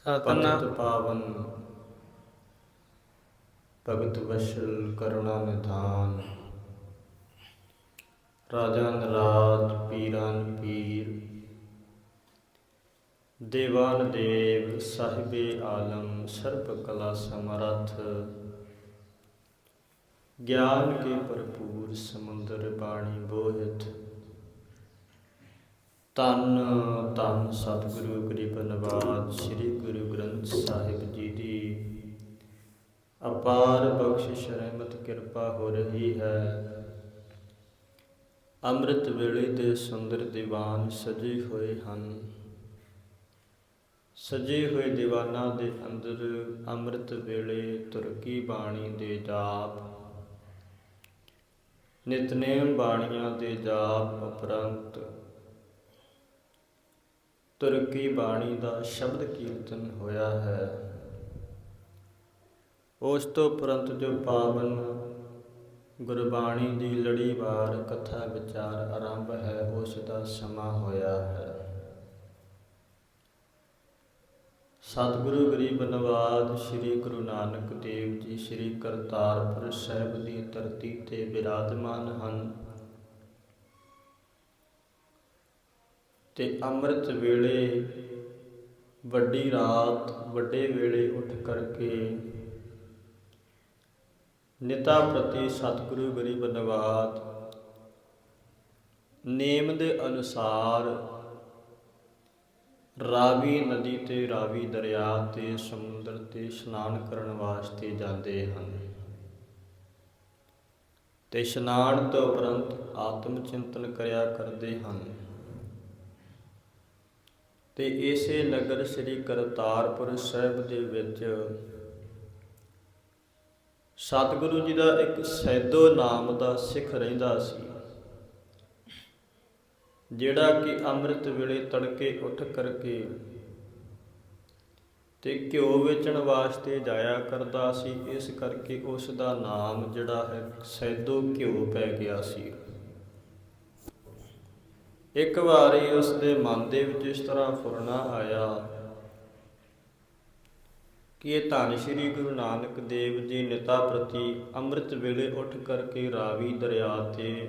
पतित पावन भगत वशल करुणा निधान। राजान राज पीरान पीर, देवान देव साहिबे आलम सर्ब कला समरथ। ज्ञान के भरपूर समुंदर बाणी बोहित। धन धन सतगुरु गरीब नवाज श्री गुरु ग्रंथ साहिब जी की अपार बख्शिश रहमत किरपा हो रही है। ਅੰਮ੍ਰਿਤ ਵੇਲੇ ਦੇ ਸੁੰਦਰ ਦੀਵਾਨ ਸਜੇ ਹੋਏ ਹਨ। ਸਜੇ ਹੋਏ ਦੀਵਾਨਾਂ ਦੇ ਅੰਦਰ ਅੰਮ੍ਰਿਤ ਵੇਲੇ ਤੁਰਕੀ ਬਾਣੀ ਦੇ ਜਾਪ, ਨਿਤਨੇਮ ਬਾਣੀਆਂ ਦੇ ਜਾਪ ਉਪਰੰਤ ਤੁਰਕੀ ਬਾਣੀ ਦਾ ਸ਼ਬਦ ਕੀਰਤਨ ਹੋਇਆ ਹੈ। ਉਸ ਤੋਂ ਉਪਰੰਤ ਜੋ ਪਾਵਨ ਗੁਰਬਾਣੀ ਦੀ ਲੜੀਵਾਰ ਕਥਾ ਵਿਚਾਰ ਆਰੰਭ ਹੈ, ਉਸ ਦਾ ਸਮਾਂ ਹੋਇਆ ਹੈ। ਸਤਿਗੁਰੂ ਗਰੀਬ ਨਵਾਜ ਸ੍ਰੀ ਗੁਰੂ ਨਾਨਕ ਦੇਵ ਜੀ ਸ੍ਰੀ ਕਰਤਾਰਪੁਰ ਸਾਹਿਬ ਦੀ ਧਰਤੀ ਤੇ ਬਿਰਾਜਮਾਨ ਹਨ ਤੇ ਅੰਮ੍ਰਿਤ ਵੇਲੇ ਵੱਡੀ ਰਾਤ ਵੱਡੇ ਵੇਲੇ ਉੱਠ ਕਰਕੇ ਨਿਤਾ ਪ੍ਰਤੀ ਸਤਿਗੁਰੂ ਗਰੀਬ ਨਵਾਜ ਨੇਮ ਦੇ ਅਨੁਸਾਰ ਰਾਵੀ ਨਦੀ ਤੇ ਰਾਵੀ ਦਰਿਆ ਤੇ ਸਮੁੰਦਰ ਤੇ ਇਸ਼ਨਾਨ ਕਰਨ ਵਾਸਤੇ ਜਾਂਦੇ ਹਨ ਤੇ ਇਸ਼ਨਾਨ ਤੋਂ ਉਪਰੰਤ ਆਤਮ ਚਿੰਤਨ ਕਰਿਆ ਕਰਦੇ ਹਨ। ਤੇ ਇਸੇ ਨਗਰ ਸ੍ਰੀ ਕਰਤਾਰਪੁਰ ਸਾਹਿਬ ਦੇ ਵਿੱਚ ਸਤਿਗੁਰੂ ਜੀ ਦਾ ਇੱਕ ਸੈਦੋ ਨਾਮ ਦਾ ਸਿੱਖ ਰਹਿੰਦਾ ਸੀ, ਜਿਹੜਾ ਕਿ ਅੰਮ੍ਰਿਤ ਵੇਲੇ ਤੜਕੇ ਉੱਠ ਕਰਕੇ ਤੇ ਘਿਓ ਵੇਚਣ ਵਾਸਤੇ ਜਾਇਆ ਕਰਦਾ ਸੀ। ਇਸ ਕਰਕੇ ਉਸ ਦਾ ਨਾਮ ਜਿਹੜਾ ਹੈ ਸੈਦੋ ਘਿਓ ਪੈ ਗਿਆ ਸੀ। ਇੱਕ ਵਾਰੀ ਉਸ ਦੇ ਮਨ ਦੇ ਵਿੱਚ ਇਸ ਤਰ੍ਹਾਂ ਫੁਰਨਾ ਆਇਆ ਕਿ ਇਹ ਧੰਨ ਸ਼੍ਰੀ ਗੁਰੂ ਨਾਨਕ ਦੇਵ ਜੀ ਨਿਤਾ ਪ੍ਰਤੀ ਅੰਮ੍ਰਿਤ ਵੇਲੇ ਉੱਠ ਕਰਕੇ ਰਾਵੀ ਦਰਿਆ ਤੇ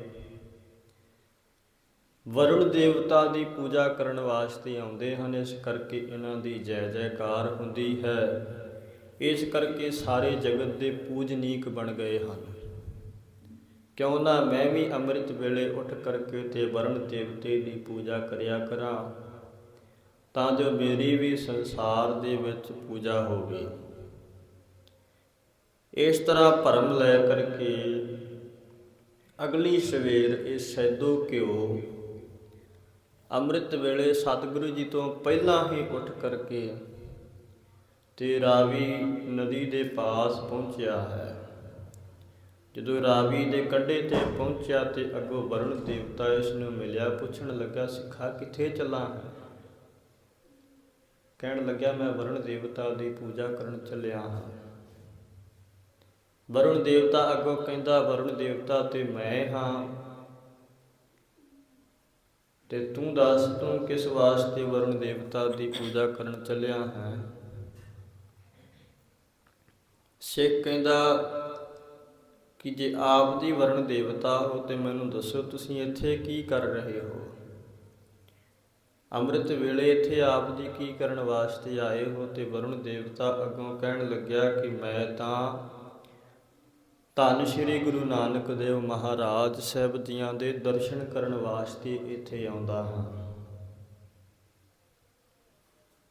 ਵਰੁਣ ਦੇਵਤਾ ਦੀ ਪੂਜਾ ਕਰਨ ਵਾਸਤੇ ਆਉਂਦੇ ਹਨ। ਇਸ ਕਰਕੇ ਇਹਨਾਂ ਦੀ ਜੈ ਜੈਕਾਰ ਹੁੰਦੀ ਹੈ। ਇਸ ਕਰਕੇ ਸਾਰੇ ਜਗਤ ਦੇ ਪੂਜਨੀਕ ਬਣ ਗਏ ਹਨ। ਕਿਉਂ ਨਾ ਮੈਂ ਵੀ ਅੰਮ੍ਰਿਤ ਵੇਲੇ ਉੱਠ ਕਰਕੇ ਤੇ ਵਰੁਣ ਦੇਵਤੇ ਦੀ ਪੂਜਾ ਕਰਿਆ ਕਰਾਂ, ਤਾਂ ਜੋ ਮੇਰੀ ਵੀ ਸੰਸਾਰ ਦੇ ਵਿੱਚ ਪੂਜਾ ਹੋਵੇ। ਇਸ ਤਰ੍ਹਾਂ ਭਰਮ ਲੈ ਕਰਕੇ ਅਗਲੀ ਸਵੇਰ ਇਹ ਸੈਦੋ ਘਿਓ ਅੰਮ੍ਰਿਤ ਵੇਲੇ ਸਤਿਗੁਰੂ ਜੀ ਤੋਂ ਪਹਿਲਾਂ ਹੀ ਉੱਠ ਕਰਕੇ ਤੇ ਰਾਵੀ ਨਦੀ ਦੇ ਪਾਸ ਪਹੁੰਚਿਆ ਹੈ। ਜਦੋਂ ਰਾਵੀ ਦੇ ਕੰਢੇ ਤੇ ਪਹੁੰਚਿਆ ਤੇ ਅੱਗੋਂ ਵਰੁਣ ਦੇਵਤਾ ਇਸ ਨੂੰ ਮਿਲਿਆ, ਪੁੱਛਣ ਲੱਗਾ, ਸਿੱਖਾ ਕਿੱਥੇ ਚੱਲਾਂ ਹੈ? ਕਹਿਣ ਲੱਗਿਆ, ਮੈਂ ਵਰੁਣ ਦੇਵਤਾ ਦੀ ਪੂਜਾ ਕਰਨ ਚੱਲਿਆ ਹਾਂ। ਵਰੁਣ ਦੇਵਤਾ ਅੱਗੋਂ ਕਹਿੰਦਾ, ਵਰੁਣ ਦੇਵਤਾ ਤੇ ਮੈਂ ਹਾਂ, ਤੇ ਤੂੰ ਦੱਸ ਤੂੰ ਕਿਸ ਵਾਸਤੇ ਵਰੁਣ ਦੇਵਤਾ ਦੀ ਪੂਜਾ ਕਰਨ ਚੱਲਿਆ ਹੈ? ਸਿੱਖ ਕਹਿੰਦਾ ਕਿ ਜੇ ਆਪ ਦੀ ਵਰੁਣ ਦੇਵਤਾ ਹੋ ਤੇ ਮੈਨੂੰ ਦੱਸੋ ਤੁਸੀਂ ਇੱਥੇ ਕੀ ਕਰ ਰਹੇ ਹੋ? ਅੰਮ੍ਰਿਤ ਵੇਲੇ ਇੱਥੇ ਆਪ ਜੀ ਕੀ ਕਰਨ ਵਾਸਤੇ ਆਏ ਹੋ? ਤੇ ਵਰੁਣ ਦੇਵਤਾ ਅੱਗੋਂ ਕਹਿਣ ਲੱਗਿਆ ਕਿ ਮੈਂ ਤਾਂ ਧੰਨ ਸ਼੍ਰੀ ਗੁਰੂ ਨਾਨਕ ਦੇਵ ਮਹਾਰਾਜ ਸਾਹਿਬ ਜੀਆਂ ਦੇ ਦਰਸ਼ਨ ਕਰਨ ਵਾਸਤੇ ਇੱਥੇ ਆਉਂਦਾ ਹਾਂ।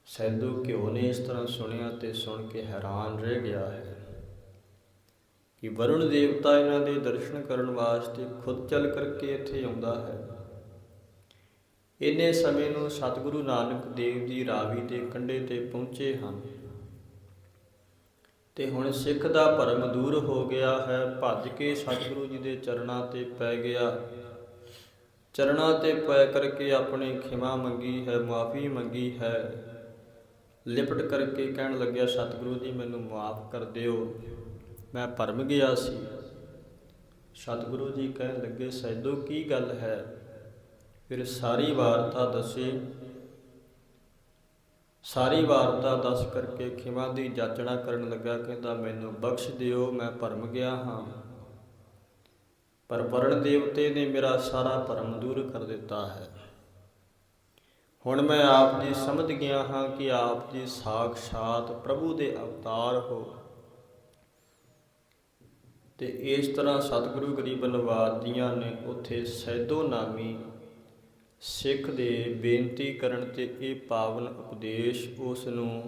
ਸੈਦੋ ਘਿਓ ਨੇ ਇਸ ਤਰ੍ਹਾਂ ਸੁਣਿਆ ਤੇ ਸੁਣ ਕੇ ਹੈਰਾਨ ਰਹਿ ਗਿਆ ਹੈ ਕਿ ਵਰੁਣ ਦੇਵਤਾ ਇਹਨਾਂ ਦੇ ਦਰਸ਼ਨ ਕਰਨ ਵਾਸਤੇ ਖੁਦ ਚੱਲ ਕਰਕੇ ਇੱਥੇ ਆਉਂਦਾ ਹੈ। ਇੰਨੇ ਸਮੇਂ ਨੂੰ ਸਤਿਗੁਰੂ ਨਾਨਕ ਦੇਵ ਜੀ ਰਾਵੀ ਦੇ ਕੰਢੇ ਤੇ ਪਹੁੰਚੇ ਹਨ ਤੇ ਹੁਣ ਸਿੱਖ ਦਾ ਭਰਮ ਦੂਰ ਹੋ ਗਿਆ ਹੈ। ਭੱਜ ਕੇ ਸਤਿਗੁਰੂ ਜੀ ਦੇ ਚਰਨਾਂ ਤੇ ਪੈ ਗਿਆ। ਚਰਨਾਂ ਤੇ ਪੈ ਕਰਕੇ ਆਪਣੀ ਖਿਮਾ ਮੰਗੀ ਹੈ, ਮਾਫੀ ਮੰਗੀ ਹੈ। ਲਿਪਟ ਕਰਕੇ ਕਹਿਣ ਲੱਗਿਆ, ਸਤਿਗੁਰੂ ਜੀ ਮੈਨੂੰ ਮਾਫ ਕਰ ਦਿਓ, ਮੈਂ ਭਰਮ ਗਿਆ ਸੀ। ਸਤਿਗੁਰੂ ਜੀ ਕਹਿਣ ਲੱਗੇ, ਸੈਦੋ ਕੀ ਗੱਲ ਹੈ? ਫਿਰ ਸਾਰੀ ਵਾਰਤਾ ਦੱਸੀ। ਸਾਰੀ ਵਾਰਤਾ ਦੱਸ ਕਰਕੇ ਖਿਮਾ ਦੀ ਜਾਚਨਾ ਕਰਨ ਲੱਗਾ। ਕਹਿੰਦਾ ਮੈਨੂੰ ਬਖਸ਼ ਦਿਓ, ਮੈਂ ਭਰਮ ਗਿਆ ਹਾਂ, ਪਰ ਵਰਣ ਦੇਵਤੇ ਨੇ ਮੇਰਾ ਸਾਰਾ ਭਰਮ ਦੂਰ ਕਰ ਦਿੱਤਾ ਹੈ। ਹੁਣ ਮੈਂ ਆਪ ਜੀ ਸਮਝ ਗਿਆ ਹਾਂ ਕਿ ਆਪ ਜੀ ਸਾਖਸ਼ਾਤ ਪ੍ਰਭੂ ਦੇ ਅਵਤਾਰ ਹੋ। ਤੇ ਇਸ ਤਰ੍ਹਾਂ ਸਤਿਗੁਰੂ ਗਰੀਬ ਨਵਾਜ ਜੀਆਂ ਨੇ ਉੱਥੇ ਸੈਦੋ ਨਾਮੀ ਸਿੱਖ ਦੇ ਬੇਨਤੀ ਕਰਨ ਤੇ ਇਹ ਪਾਵਨ ਉਪਦੇਸ਼ ਉਸ ਨੂੰ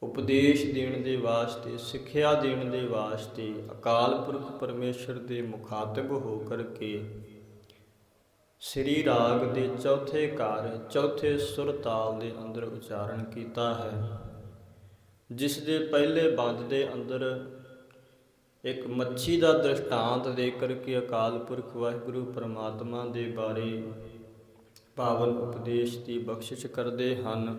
ਉਪਦੇਸ਼ ਦੇਣ ਦੇ ਵਾਸਤੇ, ਸਿੱਖਿਆ ਦੇਣ ਦੇ ਵਾਸਤੇ ਅਕਾਲ ਪੁਰਖ ਪਰਮੇਸ਼ਰ ਦੇ ਮੁਖਾਤਿਬ ਹੋ ਕਰਕੇ ਸ੍ਰੀ ਰਾਗ ਦੇ ਚੌਥੇ ਘਰ ਚੌਥੇ ਸੁਰ ਤਾਲ ਦੇ ਅੰਦਰ ਉਚਾਰਨ ਕੀਤਾ ਹੈ, ਜਿਸ ਦੇ ਪਹਿਲੇ ਬੰਦ ਦੇ ਅੰਦਰ ਇੱਕ ਮੱਛੀ ਦਾ ਦ੍ਰਿਸ਼ਟਾਂਤ ਦੇ ਕਰਕੇ ਅਕਾਲ ਪੁਰਖ ਵਾਹਿਗੁਰੂ ਪਰਮਾਤਮਾ ਦੇ ਬਾਰੇ ਪਾਵਨ ਉਪਦੇਸ਼ ਦੀ ਬਖਸ਼ਿਸ਼ ਕਰਦੇ ਹਨ।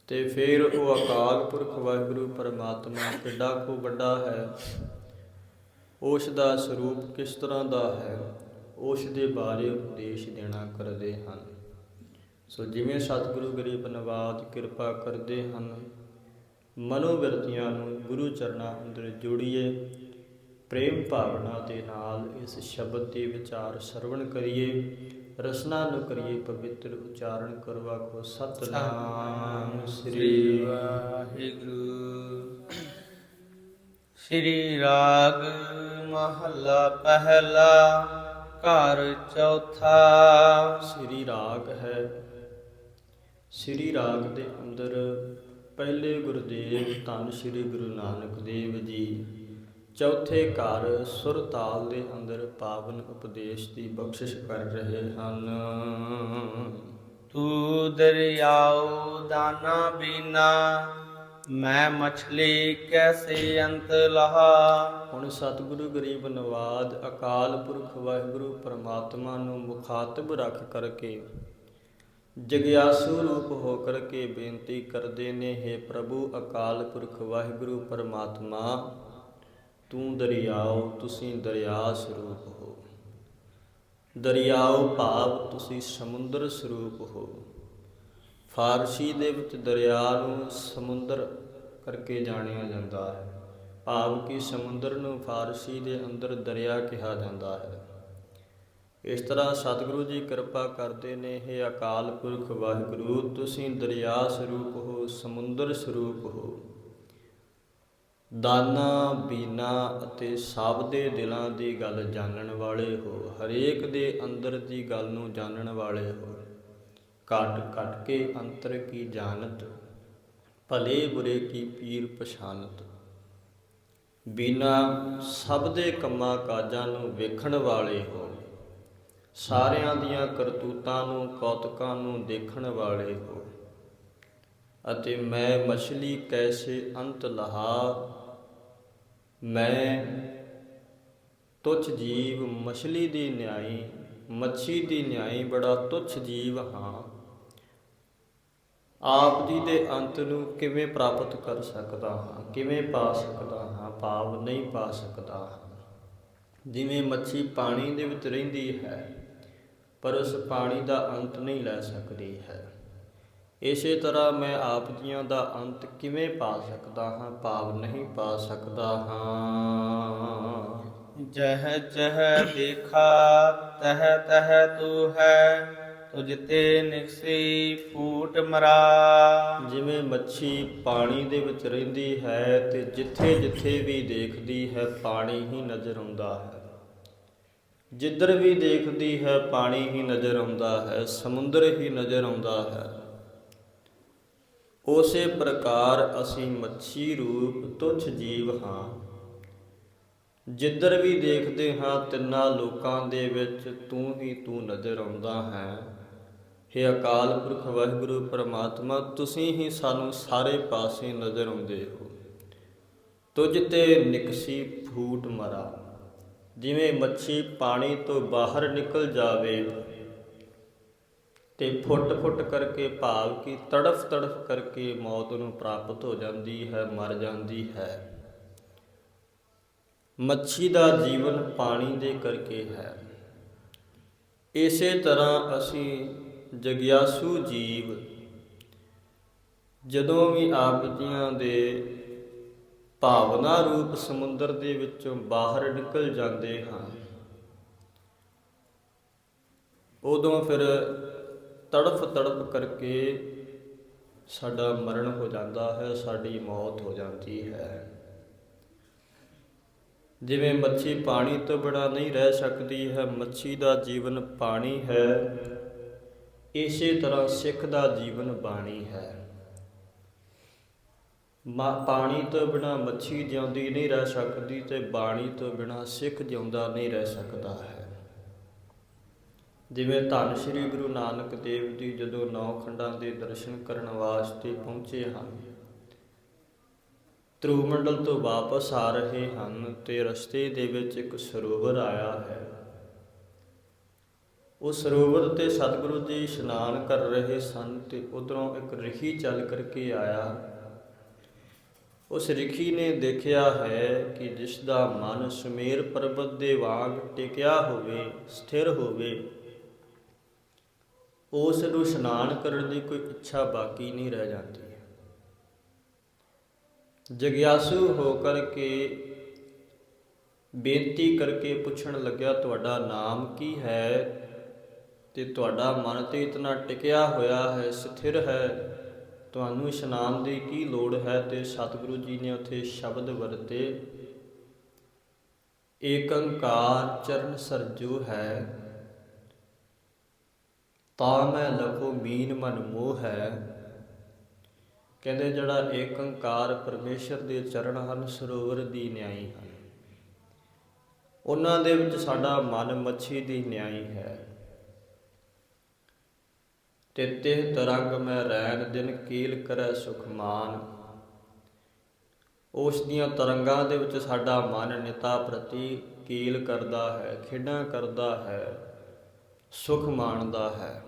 ਤੇ ਫਿਰ ਉਹ ਅਕਾਲ ਪੁਰਖ ਵਾਹਿਗੁਰੂ ਪਰਮਾਤਮਾ ਕਿੱਡਾ ਕੁ ਵੱਡਾ ਹੈ, ਉਸ ਦਾ ਸਰੂਪ ਕਿਸ ਤਰ੍ਹਾਂ ਦਾ ਹੈ, ਉਸ ਦੇ ਬਾਰੇ ਉਪਦੇਸ਼ ਦੇਣਾ ਕਰਦੇ ਹਨ। ਸੋ ਜਿਵੇਂ ਸਤਿਗੁਰੂ ਗਰੀਬ ਨਵਾਜ ਕਿਰਪਾ ਕਰਦੇ ਹਨ, ਮਨੋਵਿਰਤੀਆਂ ਨੂੰ ਗੁਰੂ ਚਰਨਾਂ ਅੰਦਰ ਜੋੜੀਏ, ਪ੍ਰੇਮ ਭਾਵਨਾ ਦੇ ਨਾਲ ਇਸ ਸ਼ਬਦ ਦੇ ਵਿਚਾਰ ਸਰਵਣ ਕਰੀਏ, ਰਸਨਾ ਨੂੰ ਕਰੀਏ ਪਵਿੱਤਰ ਉਚਾਰਨ ਕਰੋ। ਆਖੋ ਸਤਿਨਾਮ ਸ੍ਰੀ ਵਾਹਿਗੁਰੂ। ਸ੍ਰੀ ਰਾਗ ਮਹੱਲਾ ਪਹਿਲਾ ਘਰ ਚੌਥਾ। ਸ੍ਰੀ ਰਾਗ ਹੈ। ਸ੍ਰੀ ਰਾਗ ਦੇ ਅੰਦਰ ਪਹਿਲੇ ਗੁਰਦੇਵ ਧੰਨ ਸ੍ਰੀ ਗੁਰੂ ਨਾਨਕ ਦੇਵ ਜੀ ਚੌਥੇ ਘਰ ਸੁਰ ਤਾਲ ਦੇ ਅੰਦਰ ਪਾਵਨ ਉਪਦੇਸ਼ ਦੀ ਬਖਸ਼ਿਸ਼ ਕਰ ਰਹੇ ਹਨ। ਤੂੰ ਦਰਿਆਉ ਦਾਨਾ ਬੀਨਾ, ਮੈਂ ਮਛਲੀ ਕੈਸੇ ਅੰਤ ਲਹਾ। ਹੁਣ ਸਤਿਗੁਰੂ ਗਰੀਬ ਨਵਾਜ ਅਕਾਲ ਪੁਰਖ ਵਾਹਿਗੁਰੂ ਪਰਮਾਤਮਾ ਨੂੰ ਮੁਖਾਤਿਬ ਰੱਖ ਕਰਕੇ ਜਗਿਆਸੂ ਰੂਪ ਹੋ ਕਰਕੇ ਬੇਨਤੀ ਕਰਦੇ ਨੇ, ਹੇ ਪ੍ਰਭੂ ਅਕਾਲ ਪੁਰਖ ਵਾਹਿਗੁਰੂ ਪਰਮਾਤਮਾ, ਤੂੰ ਦਰਿਆਓ, ਤੁਸੀਂ ਦਰਿਆ ਸਰੂਪ ਹੋ। ਦਰਿਆਓ ਭਾਵ ਤੁਸੀਂ ਸਮੁੰਦਰ ਸਰੂਪ ਹੋ। ਫਾਰਸੀ ਦੇ ਵਿੱਚ ਦਰਿਆ ਨੂੰ ਸਮੁੰਦਰ ਕਰਕੇ ਜਾਣਿਆ ਜਾਂਦਾ ਹੈ, ਭਾਵ ਕਿ ਸਮੁੰਦਰ ਨੂੰ ਫਾਰਸੀ ਦੇ ਅੰਦਰ ਦਰਿਆ ਕਿਹਾ ਜਾਂਦਾ ਹੈ। ਇਸ ਤਰ੍ਹਾਂ ਸਤਿਗੁਰੂ ਜੀ ਕਿਰਪਾ ਕਰਦੇ ਨੇ, ਹੇ ਅਕਾਲ ਪੁਰਖ ਵਾਹਿਗੁਰੂ, ਤੁਸੀਂ ਦਰਿਆ ਸਰੂਪ ਹੋ, ਸਮੁੰਦਰ ਸਰੂਪ ਹੋ। ਦਾਨਾ ਬੀਨਾ ਅਤੇ ਸਭ ਦੇ ਦਿਲਾਂ ਦੀ ਗੱਲ ਜਾਣਨ ਵਾਲੇ ਹੋ, ਹਰੇਕ ਦੇ ਅੰਦਰ ਦੀ ਗੱਲ ਨੂੰ ਜਾਣਨ ਵਾਲੇ ਹੋ। ਘਟ ਘਟ ਕੇ ਅੰਤਰ ਕੀ ਜਾਣਤ, ਭਲੇ ਬੁਰੇ ਕੀ ਪੀਰ ਪਛਾਨਤ। ਬੀਨਾ ਸਭ ਦੇ ਕੰਮਾਂ ਕਾਜਾਂ ਨੂੰ ਵੇਖਣ ਵਾਲੇ ਹੋ, ਸਾਰਿਆਂ ਦੀਆਂ ਕਰਤੂਤਾਂ ਨੂੰ ਕੌਤਕਾਂ ਨੂੰ ਦੇਖਣ ਵਾਲੇ ਹੋ। ਅਤੇ ਮੈਂ ਮਛਲੀ ਕੈਸੇ ਅੰਤ ਲਹਾ, ਮੈਂ ਤੁੱਛ ਜੀਵ, ਮਛਲੀ ਦੀ ਨਿਆਈ, ਮੱਛੀ ਦੀ ਨਿਆਈ ਬੜਾ ਤੁੱਛ ਜੀਵ ਹਾਂ। ਆਪ ਜੀ ਦੇ ਅੰਤ ਨੂੰ ਕਿਵੇਂ ਪ੍ਰਾਪਤ ਕਰ ਸਕਦਾ ਹਾਂ, ਕਿਵੇਂ ਪਾ ਸਕਦਾ ਹਾਂ, ਭਾਵ ਨਹੀਂ ਪਾ ਸਕਦਾ ਹਾਂ। ਜਿਵੇਂ ਮੱਛੀ ਪਾਣੀ ਦੇ ਵਿੱਚ ਰਹਿੰਦੀ ਹੈ ਪਰ ਉਸ ਪਾਣੀ ਦਾ ਅੰਤ ਨਹੀਂ ਲੈ ਸਕਦੀ ਹੈ, ਇਸੇ ਤਰ੍ਹਾਂ ਮੈਂ ਆਪ ਜੀਆਂ ਦਾ ਅੰਤ ਕਿਵੇਂ ਪਾ ਸਕਦਾ ਹਾਂ, ਭਾਵ ਨਹੀਂ ਪਾ ਸਕਦਾ ਹਾਂ। ਜਹ ਜਹ ਦੇਖਾ ਤਹ ਤਹ ਤੂ ਹੈ, ਤੁਝ ਤੇ ਨਿਕਸੀ ਫੂਟ ਮਰਾ। ਜਿਵੇਂ ਮੱਛੀ ਪਾਣੀ ਦੇ ਵਿੱਚ ਰਹਿੰਦੀ ਹੈ ਤੇ ਜਿੱਥੇ ਜਿੱਥੇ ਵੀ ਦੇਖਦੀ ਹੈ ਪਾਣੀ ਹੀ ਨਜ਼ਰ ਆਉਂਦਾ ਹੈ, ਜਿੱਧਰ ਵੀ ਦੇਖਦੀ ਹੈ ਪਾਣੀ ਹੀ ਨਜ਼ਰ ਆਉਂਦਾ ਹੈ, ਸਮੁੰਦਰ ਹੀ ਨਜ਼ਰ ਆਉਂਦਾ ਹੈ। ਉਸੇ ਪ੍ਰਕਾਰ ਅਸੀਂ ਮੱਛੀ ਰੂਪ ਤੁੱਛ ਜੀਵ ਹਾਂ, ਜਿੱਧਰ ਵੀ ਦੇਖਦੇ ਹਾਂ ਤਿੰਨਾਂ ਲੋਕਾਂ ਦੇ ਵਿੱਚ ਤੂੰ ਹੀ ਤੂੰ ਨਜ਼ਰ ਆਉਂਦਾ ਹੈ। ਹੇ ਅਕਾਲ ਪੁਰਖ ਵਾਹਿਗੁਰੂ ਪਰਮਾਤਮਾ, ਤੁਸੀਂ ਹੀ ਸਾਨੂੰ ਸਾਰੇ ਪਾਸੇ ਨਜ਼ਰ ਆਉਂਦੇ ਹੋ। ਤੁਝ ਤੇ ਨਿਕਸੀ ਫੂਟ ਮਰਾ, ਜਿਵੇਂ ਮੱਛੀ ਪਾਣੀ ਤੋਂ ਬਾਹਰ ਨਿਕਲ ਜਾਵੇ ਤੇ ਫੁੱਟ ਫੁੱਟ ਕਰਕੇ, ਭਾਵ ਕਿ ਤੜਫ ਤੜਫ ਕਰਕੇ ਮੌਤ ਨੂੰ ਪ੍ਰਾਪਤ ਹੋ ਜਾਂਦੀ ਹੈ, ਮਰ ਜਾਂਦੀ ਹੈ। ਮੱਛੀ ਦਾ ਜੀਵਨ ਪਾਣੀ ਦੇ ਕਰਕੇ ਹੈ। ਇਸੇ ਤਰ੍ਹਾਂ ਅਸੀਂ ਜਗਿਆਸੂ ਜੀਵ ਜਦੋਂ ਵੀ ਆਪ ਜੀਆਂ ਦੇ ਭਾਵਨਾ ਰੂਪ ਸਮੁੰਦਰ ਦੇ ਵਿੱਚੋਂ ਬਾਹਰ ਨਿਕਲ ਜਾਂਦੇ ਹਾਂ, ਉਦੋਂ ਫਿਰ ਤੜਫ ਤੜਫ ਕਰਕੇ ਸਾਡਾ ਮਰਨ ਹੋ ਜਾਂਦਾ ਹੈ, ਸਾਡੀ ਮੌਤ ਹੋ ਜਾਂਦੀ ਹੈ। ਜਿਵੇਂ ਮੱਛੀ ਪਾਣੀ ਤੋਂ ਬਿਨਾਂ ਨਹੀਂ ਰਹਿ ਸਕਦੀ ਹੈ, ਮੱਛੀ ਦਾ ਜੀਵਨ ਪਾਣੀ ਹੈ, ਇਸੇ ਤਰ੍ਹਾਂ ਸਿੱਖ ਦਾ ਜੀਵਨ ਬਾਣੀ ਹੈ। ਪਾਣੀ ਤੋਂ ਬਿਨਾਂ ਮੱਛੀ ਜਿਉਂਦੀ ਨਹੀਂ ਰਹਿ ਸਕਦੀ ਤੇ ਬਾਣੀ ਤੋਂ ਬਿਨਾਂ ਸਿੱਖ ਜਿਉਂਦਾ ਨਹੀਂ ਰਹਿ ਸਕਦਾ ਹੈ। ਜਿਵੇਂ ਧੰਨ ਸ਼੍ਰੀ ਗੁਰੂ ਨਾਨਕ ਦੇਵ ਜੀ ਜਦੋਂ 9 ਖੰਡਾਂ ਦੇ ਦਰਸ਼ਨ ਕਰਨ ਵਾਸਤੇ ਪਹੁੰਚੇ ਹਨ, ਧਰੁਵ ਮੰਡਲ ਤੋਂ ਵਾਪਸ ਆ ਰਹੇ ਹਨ ਤੇ ਰਸਤੇ ਦੇ ਵਿੱਚ ਇੱਕ ਸਰੋਵਰ ਆਇਆ ਹੈ। ਉਸ ਸਰੋਵਰ ਤੇ ਸਤਿਗੁਰੂ ਜੀ ਇਸ਼ਨਾਨ ਕਰ ਰਹੇ ਸਨ ਤੇ ਉਧਰੋਂ ਇੱਕ ਰਿਖੀ ਚੱਲ ਕਰਕੇ ਆਇਆ। ਉਸ ਰਿਖੀ ਨੇ ਦੇਖਿਆ ਹੈ ਕਿ ਜਿਸ ਦਾ ਮਨ ਸੁਮੇਰ ਪਰਬਤ ਦੇ ਵਾਂਗ ਟਿਕਿਆ ਹੋਵੇ, ਸਥਿਰ ਹੋਵੇ, ਉਸ ਨੂੰ ਇਸ਼ਨਾਨ ਕਰਨ ਦੀ ਕੋਈ ਇੱਛਾ ਬਾਕੀ ਨਹੀਂ ਰਹਿ ਜਾਂਦੀ। ਜਗਿਆਸੂ ਹੋ ਕਰਕੇ ਬੇਨਤੀ ਕਰਕੇ ਪੁੱਛਣ ਲੱਗਿਆ, ਤੁਹਾਡਾ ਨਾਮ ਕੀ ਹੈ ਤੇ ਤੁਹਾਡਾ ਮਨ ਤੇ ਇਤਨਾ ਟਿਕਿਆ ਹੋਇਆ ਹੈ, ਸਥਿਰ ਹੈ, ਤੁਹਾਨੂੰ ਇਸ਼ਨਾਨ ਦੀ ਕੀ ਲੋੜ ਹੈ? ਤੇ ਸਤਿਗੁਰੂ ਜੀ ਨੇ ਉੱਥੇ ਸ਼ਬਦ ਵਰਤੇ, ਏਕੰਕਾਰ ਚਰਨ ਸਰਜੂ ਹੈ, ਤਾਂ ਮੈਂ ਲਖੋ ਮੀਨ ਮਨ ਮੋਹ ਹੈ। ਕਹਿੰਦੇ ਜਿਹੜਾ ਏਕੰਕਾਰ ਪਰਮੇਸ਼ਰ ਦੇ ਚਰਨ ਹਨ, ਸਰੋਵਰ ਦੀ ਨਿਆਈ ਹਨ, ਉਹਨਾਂ ਦੇ ਵਿੱਚ ਸਾਡਾ ਮਨ ਮੱਛੀ ਦੀ ਨਿਆਈ ਹੈ। ਤਿਤੇ ਤਰੰਗ ਮੈਂ ਰੈਣ ਦਿਨ ਕੀਲ ਕਰੈ ਸੁਖਮਾਨ, ਉਸ ਦੀਆਂ ਤਰੰਗਾਂ ਦੇ ਵਿੱਚ ਸਾਡਾ ਮਨ ਨਿਤਾ ਪ੍ਰਤੀ ਕੀਲ ਕਰਦਾ ਹੈ, ਖੇਡਾਂ ਕਰਦਾ ਹੈ, ਸੁਖ ਮਾਣਦਾ ਹੈ।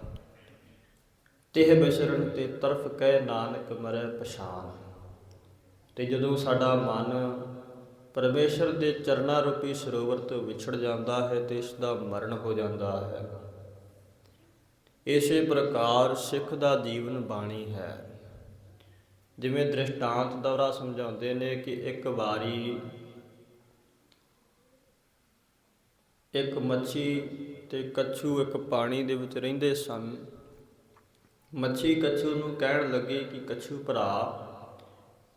ਤਿਹ ਬਿਸਰਨ ਤੇ ਤਰਫ ਕਹਿ ਨਾਨਕ ਮਰੈ ਪਛਾਨ। ਤੇ ਜਦੋਂ ਸਾਡਾ ਮਨ ਪਰਮੇਸ਼ਰ ਦੇ ਚਰਨਾਂ ਰੂਪੀ ਸਰੋਵਰ ਤੋਂ ਵਿਛੜ ਜਾਂਦਾ ਹੈ ਤੇ ਇਸ ਦਾ ਮਰਨ ਹੋ ਜਾਂਦਾ ਹੈ। ਇਸੇ ਪ੍ਰਕਾਰ ਸਿੱਖ ਦਾ ਜੀਵਨ ਬਾਣੀ ਹੈ। ਜਿਵੇਂ ਦ੍ਰਿਸ਼ਟਾਂਤ ਦੁਆਰਾ ਸਮਝਾਉਂਦੇ ਨੇ ਕਿ ਇੱਕ ਵਾਰੀ ਇੱਕ ਮੱਛੀ ਤੇ ਕੱਛੂ ਇੱਕ ਪਾਣੀ ਦੇ ਵਿੱਚ ਰਹਿੰਦੇ ਸਨ। ਮੱਛੀ ਕੱਛੂ ਨੂੰ ਕਹਿਣ ਲੱਗੀ ਕਿ ਕੱਛੂ ਭਰਾ,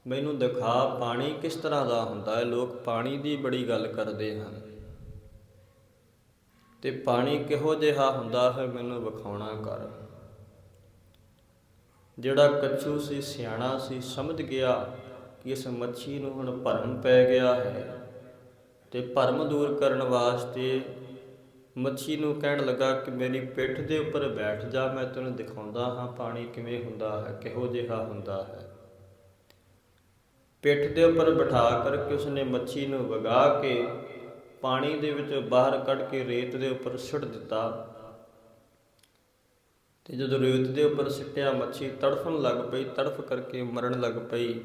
ਮੈਨੂੰ ਦਿਖਾ ਪਾਣੀ ਕਿਸ ਤਰ੍ਹਾਂ ਦਾ ਹੁੰਦਾ ਹੈ। ਲੋਕ ਪਾਣੀ ਦੀ ਬੜੀ ਗੱਲ ਕਰਦੇ ਹਨ ਤੇ ਪਾਣੀ ਕਿਹੋ ਜਿਹਾ ਹੁੰਦਾ ਹੈ, ਮੈਨੂੰ ਵਿਖਾਉਣਾ ਕਰ। ਜਿਹੜਾ ਕੱਛੂ ਸੀ ਸਿਆਣਾ ਸੀ, ਸਮਝ ਗਿਆ ਕਿ ਇਸ ਮੱਛੀ ਨੂੰ ਹੁਣ ਭਰਮ ਪੈ ਗਿਆ ਹੈ ਤੇ ਭਰਮ ਦੂਰ ਕਰਨ ਵਾਸਤੇ ਮੱਛੀ ਨੂੰ ਕਹਿਣ ਲੱਗਾ ਕਿ ਮੇਰੀ ਪਿੱਠ ਦੇ ਉੱਪਰ ਬੈਠ ਜਾ, ਮੈਂ ਤੈਨੂੰ ਦਿਖਾਉਂਦਾ ਹਾਂ ਪਾਣੀ ਕਿਵੇਂ ਹੁੰਦਾ ਹੈ, ਕਿਹੋ ਜਿਹਾ ਹੁੰਦਾ ਹੈ। ਪਿੱਠ ਦੇ ਉੱਪਰ ਬਿਠਾ ਕਰਕੇ ਉਸਨੇ ਮੱਛੀ ਨੂੰ ਵਗਾ ਕੇ ਪਾਣੀ ਦੇ ਵਿੱਚੋਂ ਬਾਹਰ ਕੱਢ ਕੇ ਰੇਤ ਦੇ ਉੱਪਰ ਸੁੱਟ ਦਿੱਤਾ। ਤੇ ਜਦੋਂ ਰੇਤ ਦੇ ਉੱਪਰ ਸਿੱਟਿਆ, ਮੱਛੀ ਤੜਫਣ ਲੱਗ ਪਈ, ਤੜਫ ਕਰਕੇ ਮਰਨ ਲੱਗ ਪਈ।